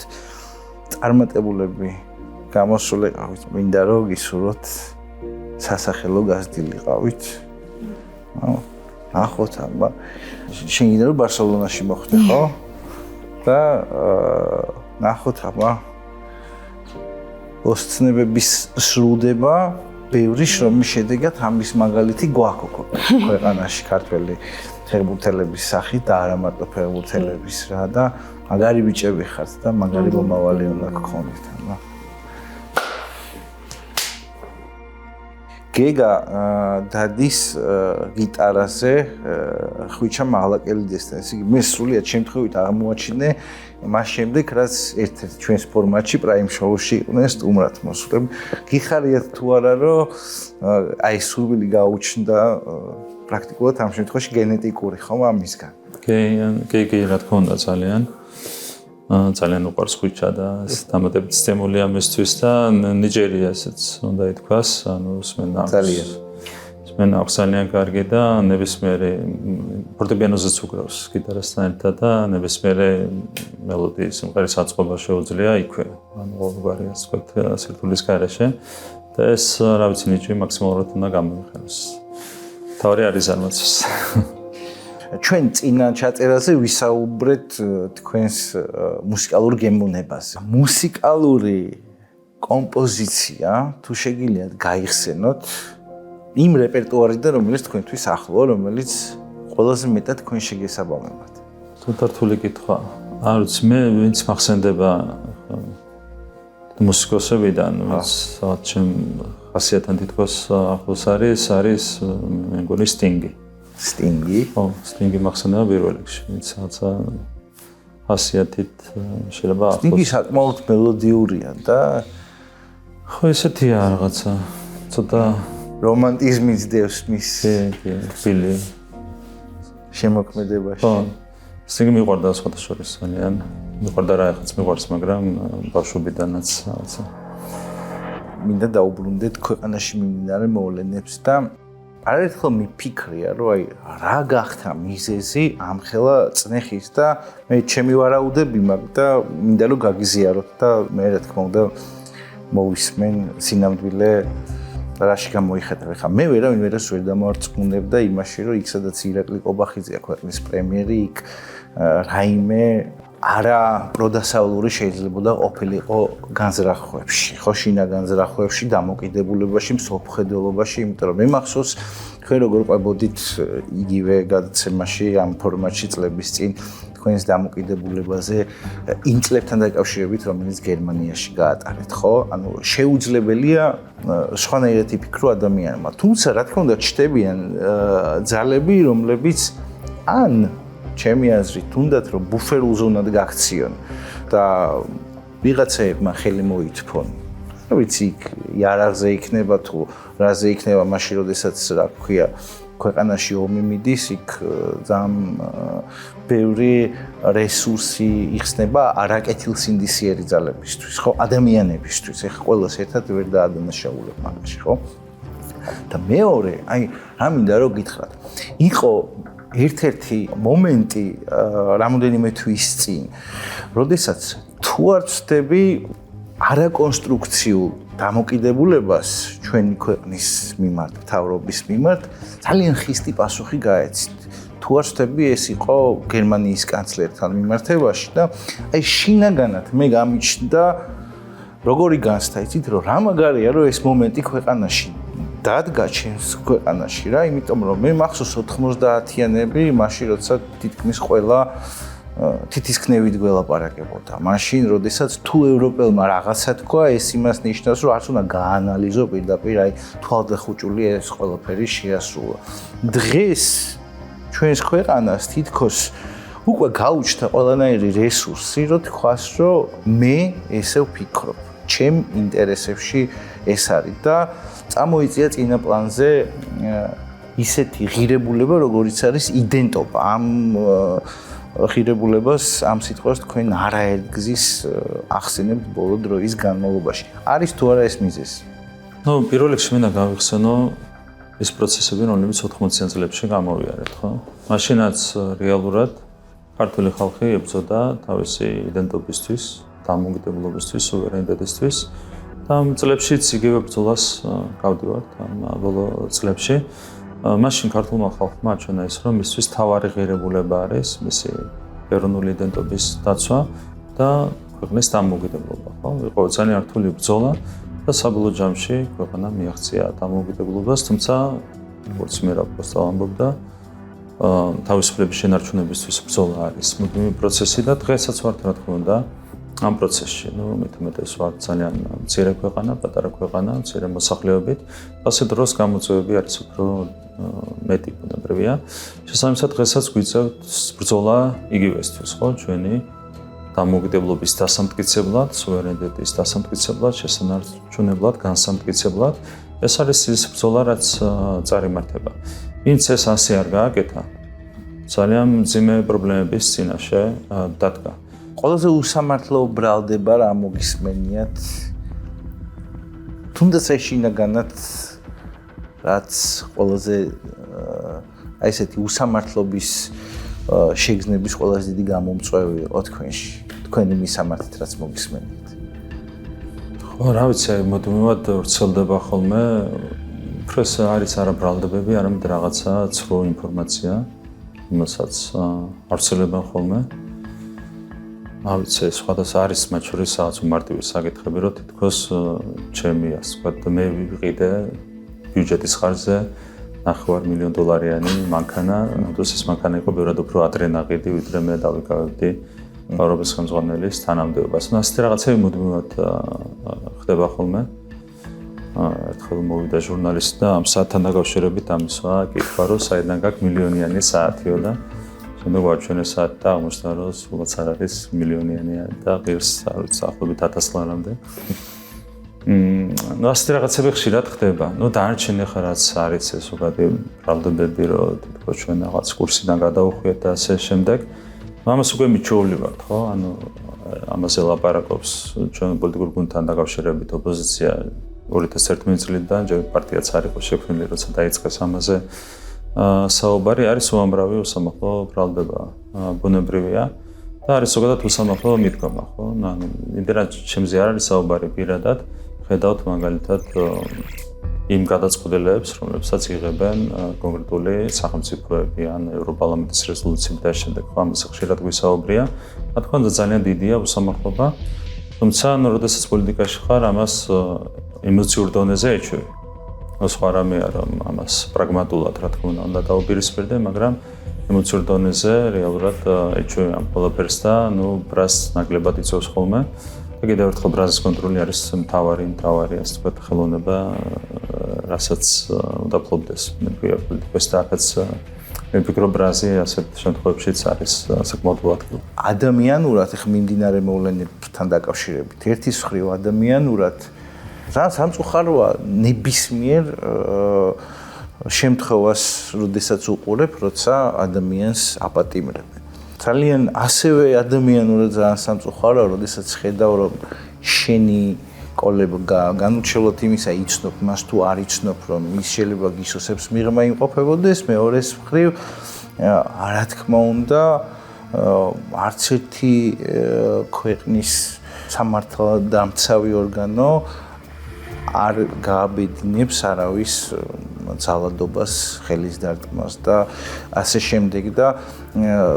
წარმატებულები გამოსულიყავით. მინდა რომ გისურვოთ სასახელო გაზრდილიყავით. ნახოთ აბა შენ გინდა რომ ბარსელონაში მოხვდე ხო? და ნახოთ აბა ოსცნებების სრულდება ბევრი შრომის შედეგად ამის მაგალითი გვაქვს ქვეყანაში ქართველი ფეხბურთელების სახით და არა მარტო ფეხბურთელების რა და მაგარი ბიჭები ხართ და მაგარი მომავალი უნდა გქონდეთ აბა გეგა დადის გიტარაზე ხვიჩა მაღლაკელიდესთან. ესე იგი მე სრულიად შემთხვევით აღმოაჩინე მას შემდეგ რაც ერთ-ერთ ჩვენს ფორმატში პრაიმ შოუში იყვნენ სტუმრად მოსვლები. გიხარიათ თუ არა რომ აი სურვილი გაუჩნდა პრაქტიკულად ამ შემთხვევაში გენეტიკური ხომ ამისგან. კი, რა თქმა უნდა ძალიან უყვარს ხვიჩა და დამატებით სტიმული ამისთვის და ნიჯერიასაც უნდა ითქვას, ანუ მსმენა აქვს ძალიან კარგი და ნებისმიერი ფორტეპიანოზეც უკრავს გიტარასთან ერთად და ნებისმიერი მელოდიის სიმღერის აწყობა შეუძლია იქვე, ანუ ყოველგვარი ასე ვთქვათ სირთულის გარეშე და ეს რა ვიცი ნიჭი მაქსიმალურად უნდა გამოიხელოს. თავი არის ზარმაცოს. ჩვენ წინა ჩაწერაზე ვისაუბრეთ თქვენს მუსიკალურ გემოვნებაზე. მუსიკალური კომპოზიცია თუ შეგიძლიათ გაიხსენოთ იმ რეპერტუარიდან, რომელიც თქვენთვის ახლოა, რომელიც ყველაზე მეტად თქვენ შეგესაბამებათ. თუ თართული კითხვა. არ ვიცი, მე ვინც მახსენდება მუსიკოსებიდან, სადაც ჩემ ხასიათთან თითქოს ახლოს არის მე მგონი სტინგი. სტინგი? ხო, სტინგი მახსენდება პირველ რიგში, ვინც რაღაცა ხასიათით შეიძლება ახლოს. სტინგი საკმაოდ მელოდიურია და ხო, ესეთია რაღაცა, ცოტა რომანტიზმიც დევს მის ბილი შემოქმედებაში. ხო, სტინგი მიყვარდა სხვადასხვა ძალიან. მიყვარდა რა ეხაც მიყვარს, მაგრამ ბავშვობიდანაც რაღაცა. მინდა დაუბრუნდეთ ქვეყანაში მიმდინარე მოვლენებს და არაერთხელ მიფიქრია, რომ აი რა გახდა მიზეზი ამხელა წნეხის და მე ჩემი ვარაუდები მაქვს და მინდა რომ გაგიზიაროთ და მე რა თქმა უნდა მოვისმენ სინამდვილე რაში გამოიხატება. ხა მე ვერავინვერას ვერ დამარწმუნებდა იმაში, რომ იქ სადაც ირაკლი ყობახიძეა ქვეყნის პრემიერი, იქ რაიმე არა პროდასავლური შეიძლება და ყოფილიყო განზრახვებში, ხო შინა განზრახვებში, დამოკიდებულებაში, მსოფლმხედველობაში, იმიტომ რომ მე მახსოვს თქვენ როგორ ყვებოდით იგივე გადაცემაში ამ ფორმატში წლების წინ თქვენს დამოკიდებულებაზე იმ წლებთან დაკავშირებით, რომელიც გერმანიაში გაატარეთ, ხო? ანუ შეუძლებელია სხვანაირად იფიქრო ადამიანმა. თუმცა რა თქმა უნდა ჩნდებიან ძალები, რომლებიც ან ჩემი აზრით თუნდაც რომ ბუფერულ ზონად გაქციონ და ვიღაცაებმა ხელი მოითფონ. რა ვიცი, იარაღზე იქნება თუ რაზე იქნება მაშინ, როდესაც რა ქვია, ქვეყანაში ომი მიდის, იქ ძალიან ბევრი რესურსი იხსნება არაკეთილსინდისიერი ძალებისთვის, ხო, ადამიანებისთვის. ეხლა ყველას ერთად ვერ დაადანაშაულებ მაგაში, ხო? და მეორე, აი, რა მინდა რომ გითხრათ. იყო ერთ-ერთი მომენტი რამოდენიმე თვის წინ, როდესაც თუ არ ვწდები არაკონსტრუქციულ დამოკიდებულებას ჩვენი ქვეყნის მიმართ, მთავრობის მიმართ, ძალიან ხისტი პასუხი გაეცით. თუ არ ვწდები ეს იყო გერმანიის კანცლერთან მიმართებაში და აი შინაგანად მე გამიჩნდა როგორი განცდა, იცით რომ რა მაგარია რომ ეს მომენტი ქვეყანაში დადგა ჩემს ქვეყანაში რა, იმიტომ რომ მე მახსოვს 90-იანები, მაშინ როცა თითქმის ყველა თითისქნევით გველაპარაკებოდა. მაშინ, როდესაც თუ ევროპელმა რაღაცა თქვა, ეს იმას ნიშნავს, რომ არც უნდა გაანალიზო პირდაპირ, აი თვალდახუჭული ეს ყველაფერი შეასრულა. დღეს ჩვენს ქვეყანას თითქოს უკვე გაუჩნდა ყველანაირი რესურსი, რომ თქვას, რომ მე ესე ვფიქრობ, ჩემ ინტერესებში ეს არის და წამოიწია წინა პლანზე ისეთი ღირებულება, როგორიც არის იდენტობა. ამ ღირებულებას, ამ სიტყვას თქვენ არაერთგზის ახსენებთ ბოლო დროის განმავლობაში. არის თუ არა ეს მიზეზი? ნუ პირველ რიგში მინდა გავიხსენო ეს პროცესები, რომლებიც 80-იან წლებში გამოვიარეთ, ხო? მაშინაც რეალურად ქართული ხალხი ებრძოდა თავისი იდენტობისთვის, დამოუკიდებლობისთვის, სუვერენიტეტისთვის და ამ წლებშიც იგივე ბრძოლას გავდივართ ამ ბოლო წლებში. მაშინ ქართულმა ხალხმა აჩვენა ის, რომ მისთვის თავარი ღირებულება არის მისი ეროვნული იდენტობის დაცვა და ქვეყნის დამოუკიდებლობა, ხო? იყო ძალიან რთული ბრძოლა და საბოლოო ჯამში ქვეყანა მიაღწია დამოუკიდებლობას, თუმცა როგორც მე რაპოსტა ამბობდა, თავისუფლების შენარჩუნებისთვის ბრძოლა არის მუდმივი პროცესი და დღესაც ვართ რა თქმა უნდა ამ პროცესში. ნუ მეტ-უმეტეს ვართ ძალიან მცირე ქვეყანა, პატარა ქვეყანა, მცირე მოსახლეობით. ასე დროს გამოწვევები არის უფრო მეტი ბუნებრივია. შესაბამისად დღესაც გვიწევთ ბრძოლა იგივესთვის, ხო, ჩვენი დამოუკიდებლობის დასამტკიცებლად, სუვერენიტეტის დასამტკიცებლად, შესანარჩუნებლად, განსამტკიცებლად. ეს არის ის ბრძოლა, რაც წარიმართება. ვინც ეს ასე არ გააკეთა, ძალიან მძიმე პრობლემების წინაშე დადგა. ყველაზე უსამართლო ბრალდება რა მოგისმენიათ. თუნდაც ეს შინაგანად რაც ყველაზე აი ესეთი უსამართლობის შეგრძნების ყველაზე დიდი გამომწვევი იყო თქვენში. თქვენი მისამართით რაც მოგისმენიათ. ხო, რა ვიცი, მუდმივად ვრცელდება ხოლმე, უფრო ეს არის არა ბრალდებები, არამედ რაღაცა ცრუ ინფორმაცია, რომელსაც ავრცელებენ ხოლმე. რა ვიცი, სხვადასხვა არის მათ შორის რაღაც მარტივი საკითხები, რომ თითქოს ჩემი ასე ვთქვათ, მე ვიყიდე ბიუჯეტის ხარჯზე $500,000 მანქანა, ნამდვილად ეს მანქანა იყო ბევრად უფრო ადრე ნაყიდი, ვიდრე მე დავიკავებდი მთავრობის ხელმძღვანელის თანამდებობას. ნუ ასეთი რაღაცები მუდმივად ხდება ხოლმე. ერთხელ მოვიდა ჟურნალისტი და ამ საათთან დაკავშირებით ამისვა კითხვა, რომ საიდან გაქვს მილიონიანი საათიო და შემდეგ ვაჩვენე საათი და აღმოჩნდა, რომ სულაც არ არის მილიონიანი და ღირს ახლობით 1000 ლარამდე. ნუ ასეთი რაღაცები ხშირად ხდება. ნუ დანარჩენი ხა რაც არის ეს უბრალოდ ბრალდებები, რომ თითქოს ჩვენ რაღაც კურსიდან გადავხვიეთ და ასე შემდეგ. ამას უკვე მიჩვეული ვართ, ხო? ანუ ამაზე ლაპარაკობს ჩვენ პოლიტიკურ გუნდთან დაკავშირებით ოპოზიცია 2011 წლიდან, ჯერ პარტიაც არ იყო შექმნილი, როცა დაიწყეს ამაზე საუბარი, არის უამრავი უსამართლო ბრალდება, ბუნებრივია და არის ზოგადად უსამართლო მიდგომა, ხო? ანუ იმდენად ჩემზე არ არის საუბარი პირადად, ხედავთ მაგალითად იმ გადაწყვეტილებებს, რომლებსაც იღებენ კონკრეტული სახელმწიფოები ან ევროპარლამენტის რეზოლუციები და შემდეგ, ხო, ამაზე ხშირად გვისაუბრია. რა თქმა უნდა, ძალიან დიდია უსამართლობა, თუმცა, როდესაც პოლიტიკაში ხარ, ამას ემოციურ დონეზე ეჩვევი. სხვა რამე არა, ამას პრაგმატულად, რა თქმა უნდა, დაუპირისპირდე, მაგრამ ემოციურ დონეზე რეალურად ეჩვევი ამ ყველაფერს და, ბრას ნაკლებად იწევს ხოლმე. და კიდევ ერთხელ ბრაზის კონტროლი არის მთავარი, ასე ვთქვათ, ხელოვნება, რასაც უნდა ფლობდეს. მე ვფიქრობ, პოლიტიკოსი და აქაც მე ვფიქრობ, ბრაზი ასეთ შემთხვევებშიც არის საკმაოდ ულათქილო. ადამიანურად ხ მიმდინარე მოვლენებთან დაკავშირებით, ერთის მხრივ ადამიანურად რა სამწუხაროა ნებისმიერ შემთხვევას, როდესაც უყურებ, როცა ადამიანს აპატიმრებენ. ძალიან ასევე ადამიანურად ძალიან სამწუხაროა, როდესაც ხედავ, რომ შენი კოლეგა განუჩელოთ იმისა იცნობ, მას თუ არ იცნობ, რომ ის შეიძლება გისოსებს მიღმა იმყოფებოდეს, მეორეს მხრივ, რა თქმა უნდა, არც ერთი ქვეყნის სამართალდამცავი ორგანო არ გააბედინებს არავის ძალადობას, ხელის დარტყმას და ასე შემდეგ და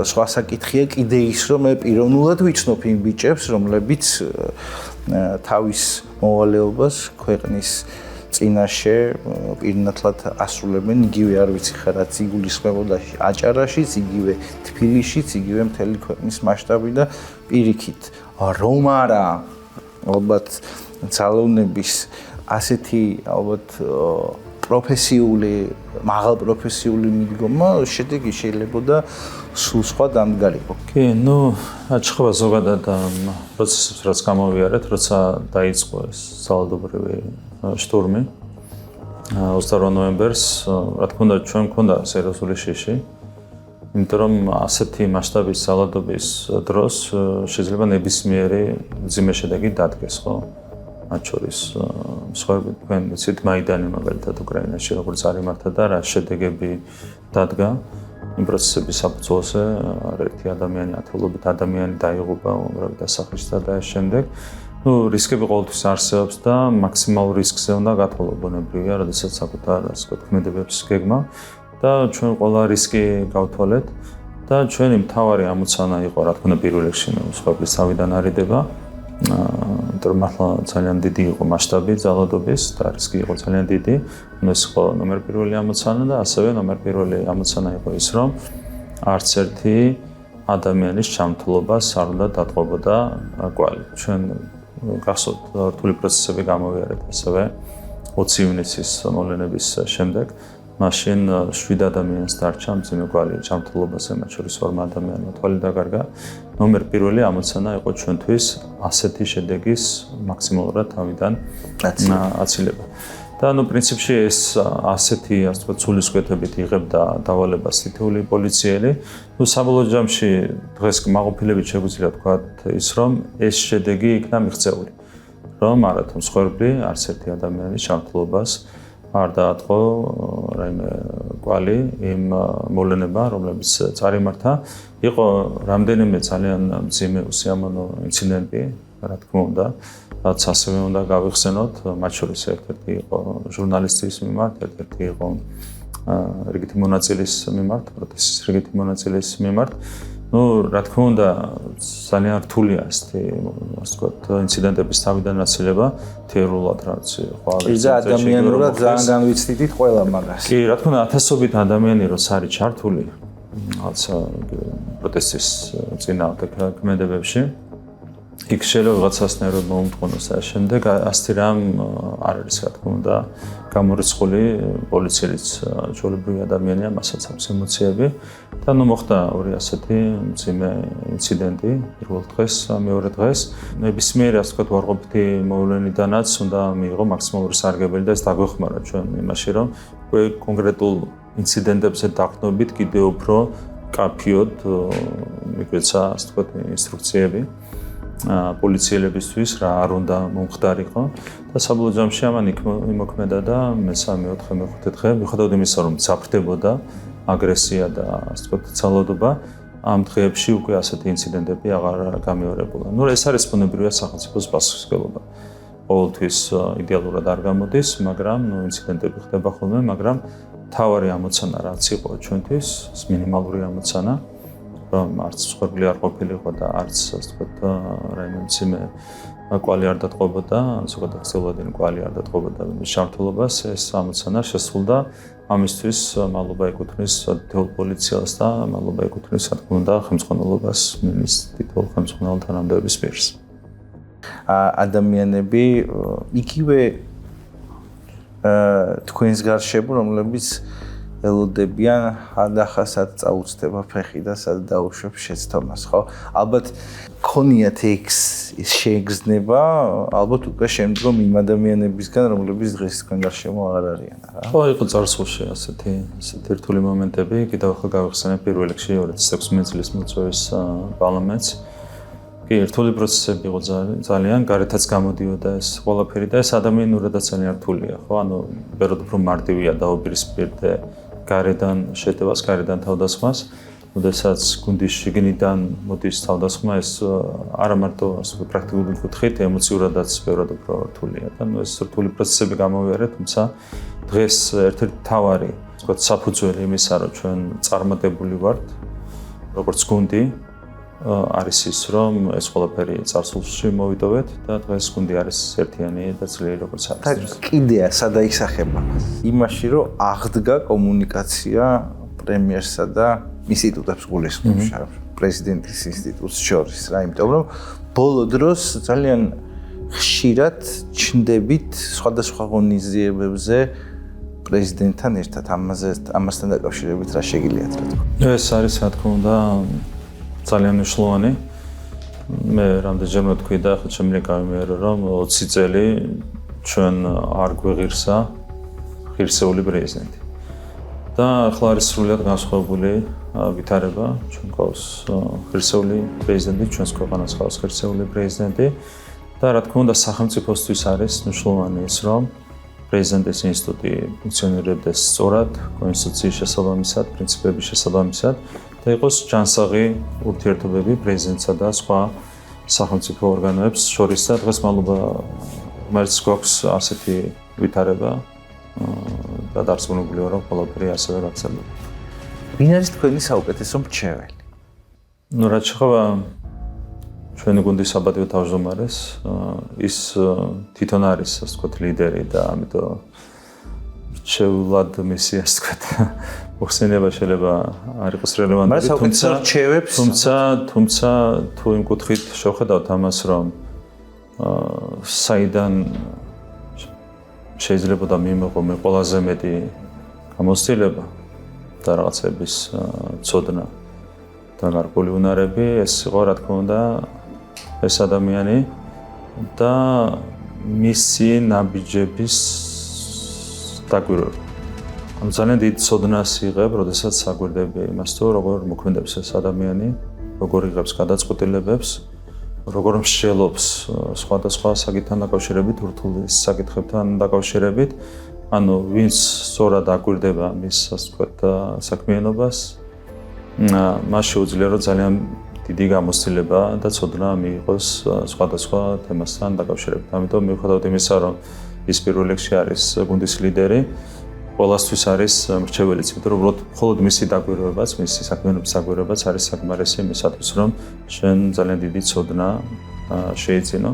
სხვა საკითხია კიდე ის, რომ მე პიროვნულად ვიცნობ იმ ბიჭებს, რომლებიც თავის მოვალეობას ქვეყნის წინაშე პირნათლად ასრულებენ, იგივე არ ვიცი ხა რაც იგულისხმებოდა აჭარაშიც, იგივე თბილისშიც, იგივე მთელი ქვეყნის მასშტაბით და პირიქით რომ არა ალბათ ძალოვნების ასეთი ალბათ პროფესიული, მაღალ პროფესიული მიდგომა შედეგი შეიძლება და სულ სხვა დამდგარიყო. კი, აჩხება ზოგადად ამ პროცესებს, რაც გამოვიარეთ, როცა დაიწყო ეს ძალადობრივი შტურმი. 28 ნოემბერს, რა თქმა უნდა, ჩვენ მქონდა სერიოზული შიში, იმიტომ რომ ასეთი მასშტაბის ძალადობის დროს შეიძლება ნებისმიერი მძიმე შედეგი დადგეს, ხო? მათ შორის მსხვერპლი თქვენ ვიცით მაიდანი მაგალითად უკრაინაში როგორც არ იმართა და რა შედეგები დადგა იმ პროცესების საფუძველზე ერთი ადამიანი ათეულობით ადამიანი დაიღუპა უამრავი დასახლისდა და ამ შემდეგ რისკები ყოველთვის არსებობს და მაქსიმალურ რისკზე უნდა გათვალო ბუნებრივია, როდესაც საკუთარ ასე ვთქვათ ქმედებებს გეგმა და ჩვენ ყველა რისკი გავთვალეთ და ჩვენი მთავარი ამოცანა იყო რა თქმა უნდა პირველ რიგში მსხვერპლის თავიდან არიდება იმიტომ რომ ახლა ძალიან დიდი იყო მასშტაბი ძალადობის და რისკი იყო ძალიან დიდი. ეს იყო ნომერ პირველი ამოცანა და ასევე ნომერ პირველი ამოცანა იყო ის რომ არც ერთი ადამიანის ჩამთვლობას არ უნდა დატყობოდა კვალი. ჩვენ გახსოვთ რთული პროცესები გამოვიარეთ ასევე 20 ივნისის მოვლენების შემდეგ. მაშინ 7 ადამიანს დარჩა მძიმე კვალი ჩამთვლობაზე, მათ შორის 2 ადამიანმა თვალი დაკარგა. ნომერ პირველი ამოცანა იყო ჩვენთვის ასეთი შედეგის მაქსიმალურად თავიდან აცილება. და პრინციპში ეს ასეთი ასე ვთქვათ სულისკვეთებით იღებდა დავალებას თითოეული პოლიციელი. საბოლოო ჯამში დღეს მაყოფილებით შეგვიძლია ვთქვათ ის რომ ეს შედეგი იქნა მიღწეული. რომ არათუ მსხვერპლი არც ერთი ადამიანის ჩამთვლობას არ დაატყო რაიმე კვალი იმ მოვლენება, რომლებიც წარიმართა. იყო რამდენიმე ძალიან მძიმე უსიამოვნო ინციდენტი, რა თქმა უნდა, რაც ასევე უნდა გავიხსენოთ, მათ შორის ერთ-ერთი იყო ჟურნალისტის მიმართ, ერთ-ერთი იყო რიგითი მონაწილის მიმართ, პროტესტის რიგითი მონაწილის მიმართ. რა თქმა უნდა, ძალიან რთულია ასეთი, ასე ვთქვათ, ინციდენტების თავიდან აცილება, თეორიულად რაც ხო არის. და ადამიანურად ძალიან განვიცდით ყველა მაგას. კი, რა თქმა უნდა, ათასობით ადამიანი როც არის ჩართული, რაღაცა პროტესტის წინააღმდეგ ქმედებებში, იქ შეიძლება ვიღაცასნაირად მოუმტყუნოს და შემდეგ ასეთი რამ არ არის, რა თქმა უნდა, გამორიცხული პოლიციელიც ჩვეულებრივი ადამიანია, მასაც აქვს ემოციები და მოხდა ორი ასეთი მძიმე ინციდენტი პირველ დღეს, მეორე დღეს. ნებისმიერი ასე ვთქვათ უარყოფითი მოვლენიდანაც უნდა მიიღო მაქსიმალური სარგებელი და ეს დაგვეხმარა ჩვენ იმაში, რომ კონკრეტულ ინციდენტებზე დაყრდნობით კიდევ უფრო კაფიოდ მიგვეცა ასე ვთქვათ ინსტრუქციები პოლიციელებისთვის რა არ უნდა მომხდარიყო და საბოლოო ჯამში ამან იმოქმედა და მესამე, მეოთხე, მეხუთე დღე მიუხედავად იმისა, რომ საფრთხებოდა აგრესია და ასე ვთქვათ ძალადობა, ამ დღეებში უკვე ასეთი ინციდენტები აღარ გამეორებულა. ეს არის ბუნებრივია სახელმწიფოს პასუხისმგებლობა. ყოველთვის იდეალურად არ გამოდის, მაგრამ ინციდენტები ხდება ხოლმე, მაგრამ თავარი ამოცანა რაც იყო ჩვენთვის, მინიმალური ამოცანა რომ არც მსხვერპლი არ ყოფილიყო და არც ასე ვთქვათ რაიმე მძიმე კვალი არ დატყობოდა, ზოგადად გრძელვადიანი კვალი არ დატყობოდა მის ჩართულობას, ეს ამოცანა შესრულდა. ამისთვის მადლობა ეკუთვნის თითოეულ პოლიციას და მადლობა ეკუთვნის რა თქმა უნდა ხელმძღვანელობას, თითოეულ ხელმძღვანელ თანამდებობის პირს. ადამიანები იგივე თქვენს გარშემო, რომლებიც ელოდებიან ხანდახან სად წაუწდება ფეხი და სად დაუშვებს შეცდომას, ხო? ალბათ ქონიათ ეს შეგრძნება, ალბათ უკვე შემდგომ იმ ადამიანებისგან, რომლებიც დღეს თქვენ გარშემო აღარ არიან, რა. ხო, იყო წარსულში ასეთი რთული მომენტები, კიდევ ახლა გავიხსენებ პირველ რიგში 2016 წლის მოწვევის პარლამენტს. კი, რთული პროცესები იყო ძალიან, გარეთაც გამოდიოდა ეს ყველაფერი და ეს ადამიანურადაც ძალიან რთულია, ხო? ანუ ბევრად უფრო მარტივია დაუპირისპირდე გარედან შეტევას, გარედან თავდასხმას, როდესაც გუნდის შიგნიდან მოდის თავდასხმა, ეს არა მარტო ასე პრაქტიკული კუთხით, ემოციურადაც ბევრად უფრო რთულია და ეს რთული პროცესები გამოვიარეთ, თუმცა დღეს ერთ-ერთი მთავარი, ასე ვთქვათ, საფუძველი იმისა, რომ ჩვენ წარმატებული ვართ, როგორც გუნდი, არის ის, რომ ეს ყველაფერი წარსულში მოვიდოვეთ და დღეს გუნდი არის ერთიანი და ძლიერი როგორც არის. კიდეა სადაისახება იმაში, რომ აღდგა კომუნიკაცია პრემიერსა და ინსტიტუტებს გულისხმობს, პრეზიდენტის ინსტიტუტს შორის, რა, იმიტომ რომ ბოლო დროს ძალიან ხშირად ჩნდებით სხვადასხვა ღონისძიებებზე პრეზიდენტთან ერთად, ამასთან დაკავშირებით რა შეგიძლიათ რა თქმა უნდა. ეს არის რა თქმა უნდა ძალიან მნიშვნელოვანი. მე რამდენჯერმე თქვი და ახლა შემიძლია გავიმეორო, რომ 20 წელი ჩვენ არ გვეღირსა ღირსეული პრეზიდენტი. და ახლა არის სრულიად განსხვავებული ვითარება, ჩვენ გვყავს ღირსეული პრეზიდენტი, ჩვენს ქვეყანას ყავს ღირსეული პრეზიდენტი და რა თქმა უნდა სახელმწიფოსთვის არის მნიშვნელოვანი ის, რომ პრეზიდენტის ინსტიტუტი ფუნქციონირებდეს სწორად, კონსტიტუციის შესაბამისად, პრინციპების შესაბამისად და იყოს ჯანსაღი ურთიერთობები პრეზიდენტსა და სხვა სახელმწიფო ორგანოებს შორის და დღეს მალობა მაინც გვაქვს ასეთი ვითარება და დარწმუნებული ვარ, რომ ყველაფერი ასევე გაგრძელდება. ვინ არის თქვენი საუკეთესო მრჩეველი? ნუ რაც შეეხება ჩვენი გუნდის საბატიო თავმჯდომარეს, ის თვითონ არის, ასე ვთქვათ, ლიდერი და ამიტომ რჩეულად მისი, ასე ვთქვათ, მოხსენება შეიძლება არ იყოს რელევანტური, თუმცა თუ იმ კუთხით შევხედავთ ამას, რომ საიდან შეიძლება და მიიღო მე ყველაზე მეტი გამოცდილება და რაღაცების ცოდნა და გარკვეული უნარები, ეს იყო რა თქმა უნდა ეს ადამიანი და მისი ნაბიჯების დაკვირვება. ძალიან დიდ ცოდნას იღებ, როდესაც საკვირდები იმას თუ როგორ მოქმედებს ეს ადამიანი, როგორ იღებს გადაწყვეტილებებს, როგორ მსჯელობს სხვადასხვა საკითხთან დაკავშირებით, ურთულეს საკითხებთან დაკავშირებით, ანუ ვინც სწორად აკვირდება მის, ასე ვთქვათ, საქმიანობას, მას შეუძლია რომ ძალიან დიდი გამოცდილება და ცოდნა მიიღოს სხვადასხვა თემასთან დაკავშირებით. ამიტომ მიუხედავად იმისა, რომ ის პირველ რიგში არის გუნდის ლიდერი, ყველასთვის არის მრჩეველიც, იმიტომ რომ მხოლოდ მისი დაკვირვებაც, მისი საქმიანობის დაკვირვებაც არის საკმარისი იმისათვის, რომ შენ ძალიან დიდი ცოდნა შეიძინო.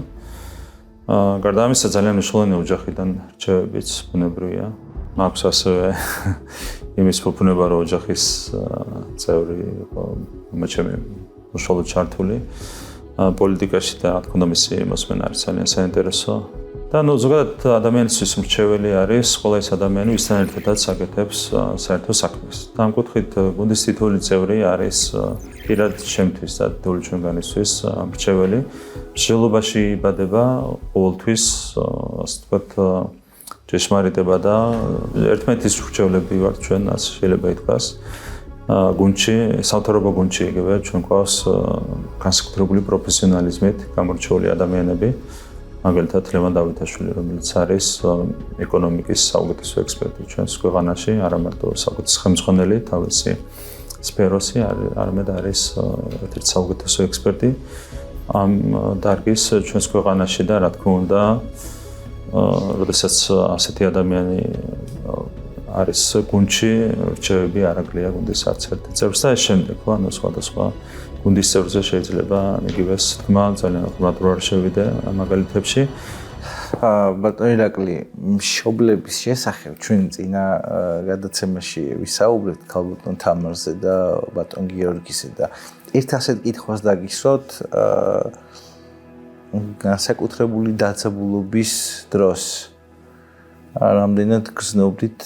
გარდა ამისა, ძალიან მნიშვნელოვანი ოჯახიდან რჩევებიც ბუნებრივია. მაქვს ასევე იმის ფუფუნება, რომ ოჯახის წევრი იყო ჩემი უშუალოდ ჩართული პოლიტიკაში და რა თქმა უნდა მისი მოსმენა არის ძალიან საინტერესო. და ნუ ზოგადად ადამიანისთვის მრჩეველი არის ყველა ის ადამიანი, ვისთან ერთადაც აკეთებს საერთო საქმეს. და ამ კუთხით გუნდის თითოეული წევრი არის პირად ჩემთვის და თითოეული ჩვენგანისთვის მრჩეველი. მსჯელობაში იბადება ყოველთვის, ასე ვთქვათ, ჭეშმარიტება და ერთმანეთის მრჩევლები ვართ ჩვენ, ასე შეიძლება ითქვას. გუნდში, სამთავრობო გუნდში იგივე ჩვენ გვყავს განსაკუთრებული პროფესიონალიზმით გამორჩეული ადამიანები. მაგალითად ლევან დავითაშვილი, რომელიც არის ეკონომიკის საუკეთესო ექსპერტი ჩვენს ქვეყანაში, არა მარტო საუკეთესო ხელმძღვანელი თავისი სფეროსი, არამედ არის ერთ-ერთი საუკეთესო ექსპერტი ამ დარგის ჩვენს ქვეყანაში და რა თქმა უნდა, როდესაც ასეთი ადამიანი არის გუნდში, რჩევები არ აკლია გუნდის არც ერთ წევრს და ეს შემდეგ, ანუ სხვადასხვა გუნდის წევრზე შეიძლება იგივეს თქმა ძალიან ხმაურად არ შევიდე მაგალითებში. ბატონ ირაკლი, მშობლების შესახებ ჩვენ წინა გადაცემაში ვისაუბრეთ ქალბატონ თამარზე და ბატონ გიორგიზე და ერთ ასეთ კითხვას დაგისვათ განსაკუთრებული დაძაბულობის დროს. რამდენად გრძნობდით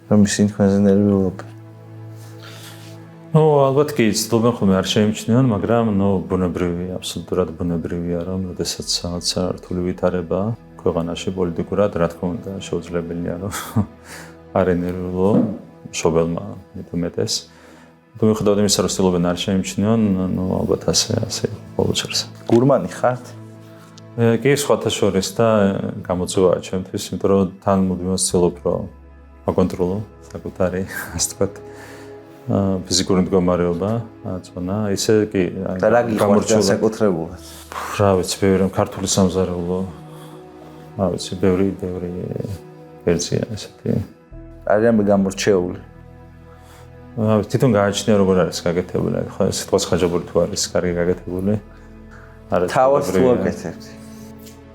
რომ ისინი თქვენზე ნერვიულობენ? ალბათ კი ცდილობენ ხოლმე არ შეიმჩნიონ, მაგრამ ბუნებრივია, აბსოლუტურად ბუნებრივია, რომ როდესაც რაღაცა რთული ვითარება ქვეყანაში პოლიტიკურად, რა თქმა უნდა, შეუძლებელია, რომ არ ენერგულო მშობელმა მეტუმეტეს. მიუხედავად იმისა, რომ ცდილობენ არ შეიმჩნიონ, ალბათ ასე ყოველ შემთხვევაში. გურმანი ხართ? კი, სხვათა შორის და გამოწვევაა ჩემთვის, იმიტომ რომ თან მუდმივად ვცდილობ, რომ აკონტროლო საკუთარი, ასე ვთქვათ, ფიზიკური მდგომარეობა, აწონა, ისე კი და რა გიყვარდა საკუთრებულად? რა ვიცი, ბევრი ქართული სამზარეულო, რა ვიცი, ბევრი ვერსია ესეთი. არიან გამორჩეული. თვითონ გააჩნია როგორ არის გაკეთებული, ხო, სიტყვა ხაჯაბური თუ არის კარგი გაკეთებული. არა, თავად თუ აკეთებთ.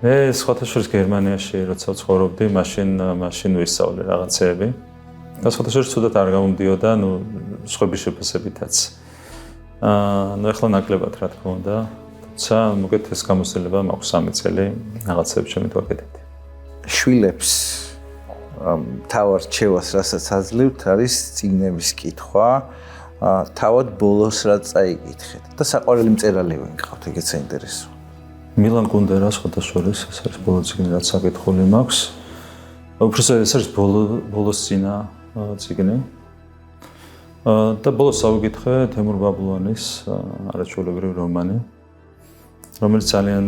მე სხვათა შორის გერმანიაში როცა ვცხოვრობდი, მაშინ ვისწავლე რაღაცეები. და სხვათა შორის თუდად არ გამომდიოდა, სხვების შეფასებითაც. ეხლა ნაკლებად რა თქმა უნდა, თუმცა მოგეთ ეს გამოცდილება მაქვს 3 წელი რაღაცეებს შემით ვაკეთებდი. შვილებს თავად რჩევას რასაც აძლევთ არის წიგნების კითხვა, თავად ბოლოს რა წაიკითხეთ და საყვარელი მწერალი ვინ გყავთ, ეგეც საინტერესოა. მილან კუნდერა სხვათა შორის ეს არის ბოლო წიგნი რაც საკითხული მაქვს. უბრალოდ ეს არის ბოლოს წინა წიგნი. და ბოლოს ავიკითხე თემურ ბაბლუანის არაჩვეულებრივი რომანი, რომელიც ძალიან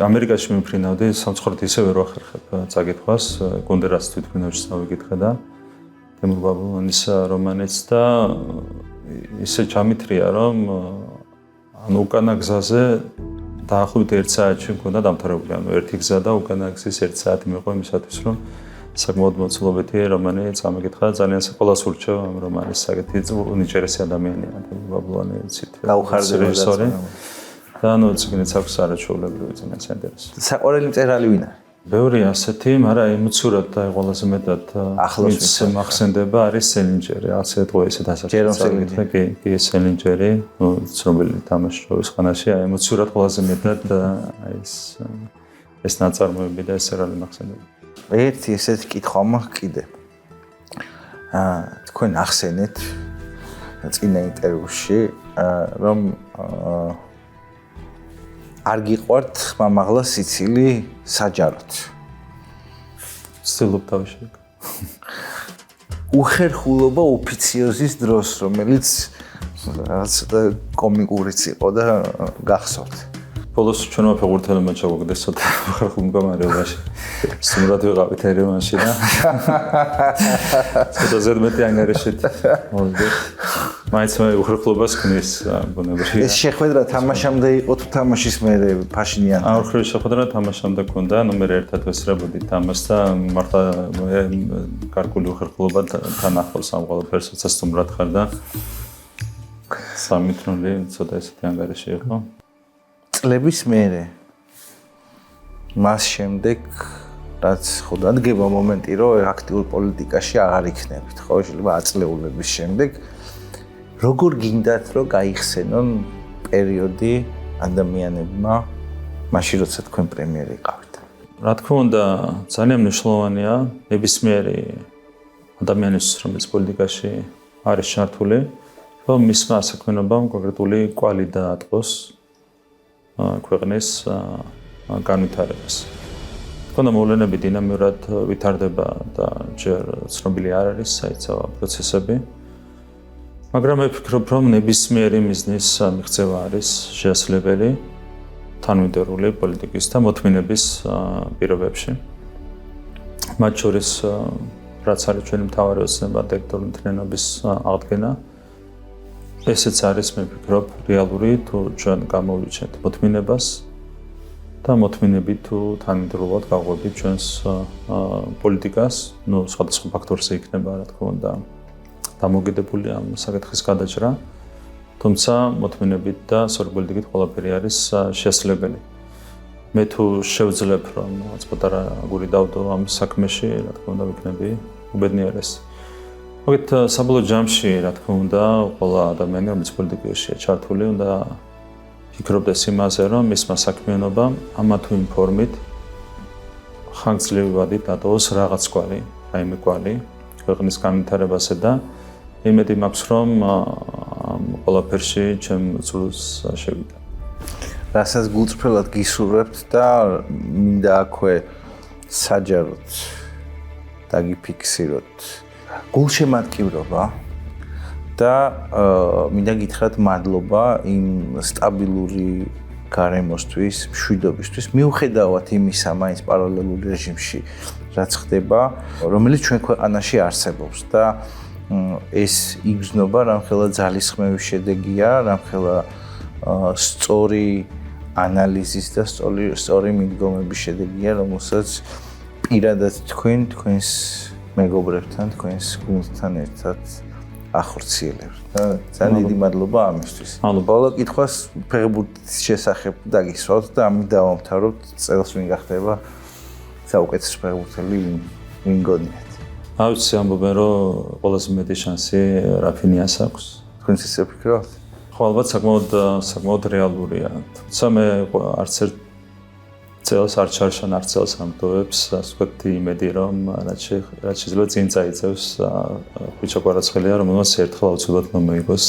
ამერიკაში მიფრინავდი, სამწუხაროდ ისე ვერ ვახერხებ წაკითხვას, გონდერას თვითმფრინავში ავიკითხე და თემურ ბაბლუანის რომანიც და ისე ჩამithრია, რომ ანუ უკანა გზაზე დაახლოებით 1 საათში მქონდა დამთავრებული, ანუ ერთი გზა და უკანა გზის 1 საათი მიიღო იმისათვის, რომ საკმაოდ მოცულობითი რომანი წამიკითხა, ძალიან ყველა სურჩევ ამ რომანის საკითხი, უნიჭერესი ადამიანია თემურ ბაბლუანი რეჟისორი. და ანუ წიგნიც აქვს არაჩვეულებრივი ძალიან საინტერესო. საყვარელი მწერალი ვინ არის? ბევრი ასეთი, მაგრამ ემოციურად და ყველაზე მეტად ახლოს მახსენდება არის სელინჯერი, ასე თქვა ესეთ ასაკში. კი, სელინჯერი, ცნობილი თამაშის ხანაში, ემოციურად ყველაზე მეტად ეს ნაწარმოები და ეს სერიალი მახსენდება. ერთი ესეთი კითხვა მაქვს კიდე. თქვენ ახსენეთ წინა ინტერვიუში, რომ არ გიყვართ ხმამაღლა სიცილი საჯაროდ. ვცდილობ თავში. უხერხულობა ოფიციოზის დროს, რომელიც რაღაც კომიკურიც იყო და გახსოვთ. ბოლოს ჩვენმა ფეხბურთელებმა ჩაგვაგდეს ცოტა ხერხულ მდგომარეობაში. სტუმრად ვიყავით ერევანში და ცოტა ზედმეტი ანგარიშით მოვიდეთ. მაინც მე უხერხულობას ქმნის ბუნებაში. ეს შეხვედრა თამაშამდე იყო თუ თამაშის მერე ფაშინიან? აუხრე შეხვედრა თამაშამდე ქონდა, ანუ მე ერთად ვესწრებოდი თამაშს და მართლა გარკვეული უხერხულობა თან ახლოს ამ ყველაფერს, როცა სტუმრად ხარ და სამითრული ცოტა ესეთი ანგარიში იყო. წლების მერე მას შემდეგ რაც ხო დადგება მომენტი რომ აქტიურ პოლიტიკაში აღარ იქნებით, ხო შეიძლება 10 წლეულების შემდეგ როგორ გინდათ რომ გაიხსენონ პერიოდი ადამიანებმა მაშინ როცა თქვენ პრემიერი იყავით? რა თქმა უნდა, ძალიან მნიშვნელოვანია ნებისმიერი ადამიანის რომელიც პოლიტიკაში არის ჩართული, რომ მისმა საქმიანობამ კონკრეტული კვალი დაატყოს ქვეყნის განვითარებას. თქონდა მოვლენები დინამიურად ვითარდება და ჯერ ცნობილი არ არის საიცავ პროცესები. მაგრამ მე ვფიქრობ, რომ ნებისმიერი მიზნის მიღწევა არის შესაძლებელი თანმიმდევრული პოლიტიკის და მოთმინების პირობებში. მათ შორის რაც არის ჩვენი მთავარი ოცნება დიქტატურული მთლიანობის აღდგენა. ესეც არის მე ვფიქრობ რეალური თუ ჩვენ გამოვიჩენთ მოთმინებას და მოთმინები თუ თანმიმდევრულად გავღვებით ჩვენს პოლიტიკას, ну სხვადასხვა ფაქტორზე იქნება რა თქმა უნდა დამოკიდებული ამ საკითხის გადაჭრა, თუმცა მოთმინებით და სწორი პოლიტიკით ყველაფერი არის შესაძლებელი. მე თუ შევძლებ რომ რაღაც პატარა აგური დავდო ამ საქმეში, რა თქმა უნდა ვიქნები უბედნიერესი. მოგეთ საბოლოო ჯამში რა თქმა უნდა ყველა ადამიანი რომელიც პოლიტიკაშია ჩართული უნდა ფიქრობდეს იმაზე რომ მისმა საქმიანობამ ამა თუ იმ ფორმით ხანგრძლივი ვადით დატოვოს რაღაც კვალი, რაიმე კვალი ქვეყნის განვითარებასა და იმედი მაქვს რომ ყველაფერში ჩემ წვლილს შევიდა. რასაც გულწრფელად გისურვებთ და მინდა აქვე საჯაროდ დაგიფიქსიროთ გულშემატკივრობა და მინდა გითხრათ მადლობა იმ სტაბილური გარემოსთვის, მშვიდობისთვის, მიუხედავად იმისა, მაინც პარალელურ რეჟიმში რაც ხდება, რომელიც ჩვენ ქვეყანაში არსებობს და ეს იგრძნობა რამხელა ძალისხმევის შედეგია, რამხელა სწორი ანალიზის და სწორი მიდგომების შედეგია, რომელსაც პირადად თქვენს მეგობრებთან, თქვენს გუნდთან ერთად ახორციელებთ და ძალიან დიდი მადლობა ამისთვის. ბოლო კითხვას ფეხბურთის შესახებ დაგისვათ და ამით დავამთავროთ. წელს ვინ გახდება საუკეთესო ფეხბურთელი ვინ გონიათ? ავიცი ამბობენ რომ ყველაზე მეტი შანსი რაფინიას აქვს. თქვენც ისე ვფიქრობთ? ხო ალბათ საკმაოდ რეალურია. თუმცა მე არც ერთ წელს არ ჩარშან არც წელს ამტოვებს ასე ვთქვათ იმედი რომ რაც შეიძლება წინ წაიწევს ხუჩა კვარაცხელია რომელსაც ერთხელ აუცილებლად მომეიგოს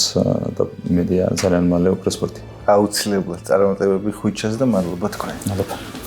და იმედია ძალიან მალე უფრო სპორტი. აუცილებლად წარმატებები ხუჩას და მადლობა თქვენ. მადლობა.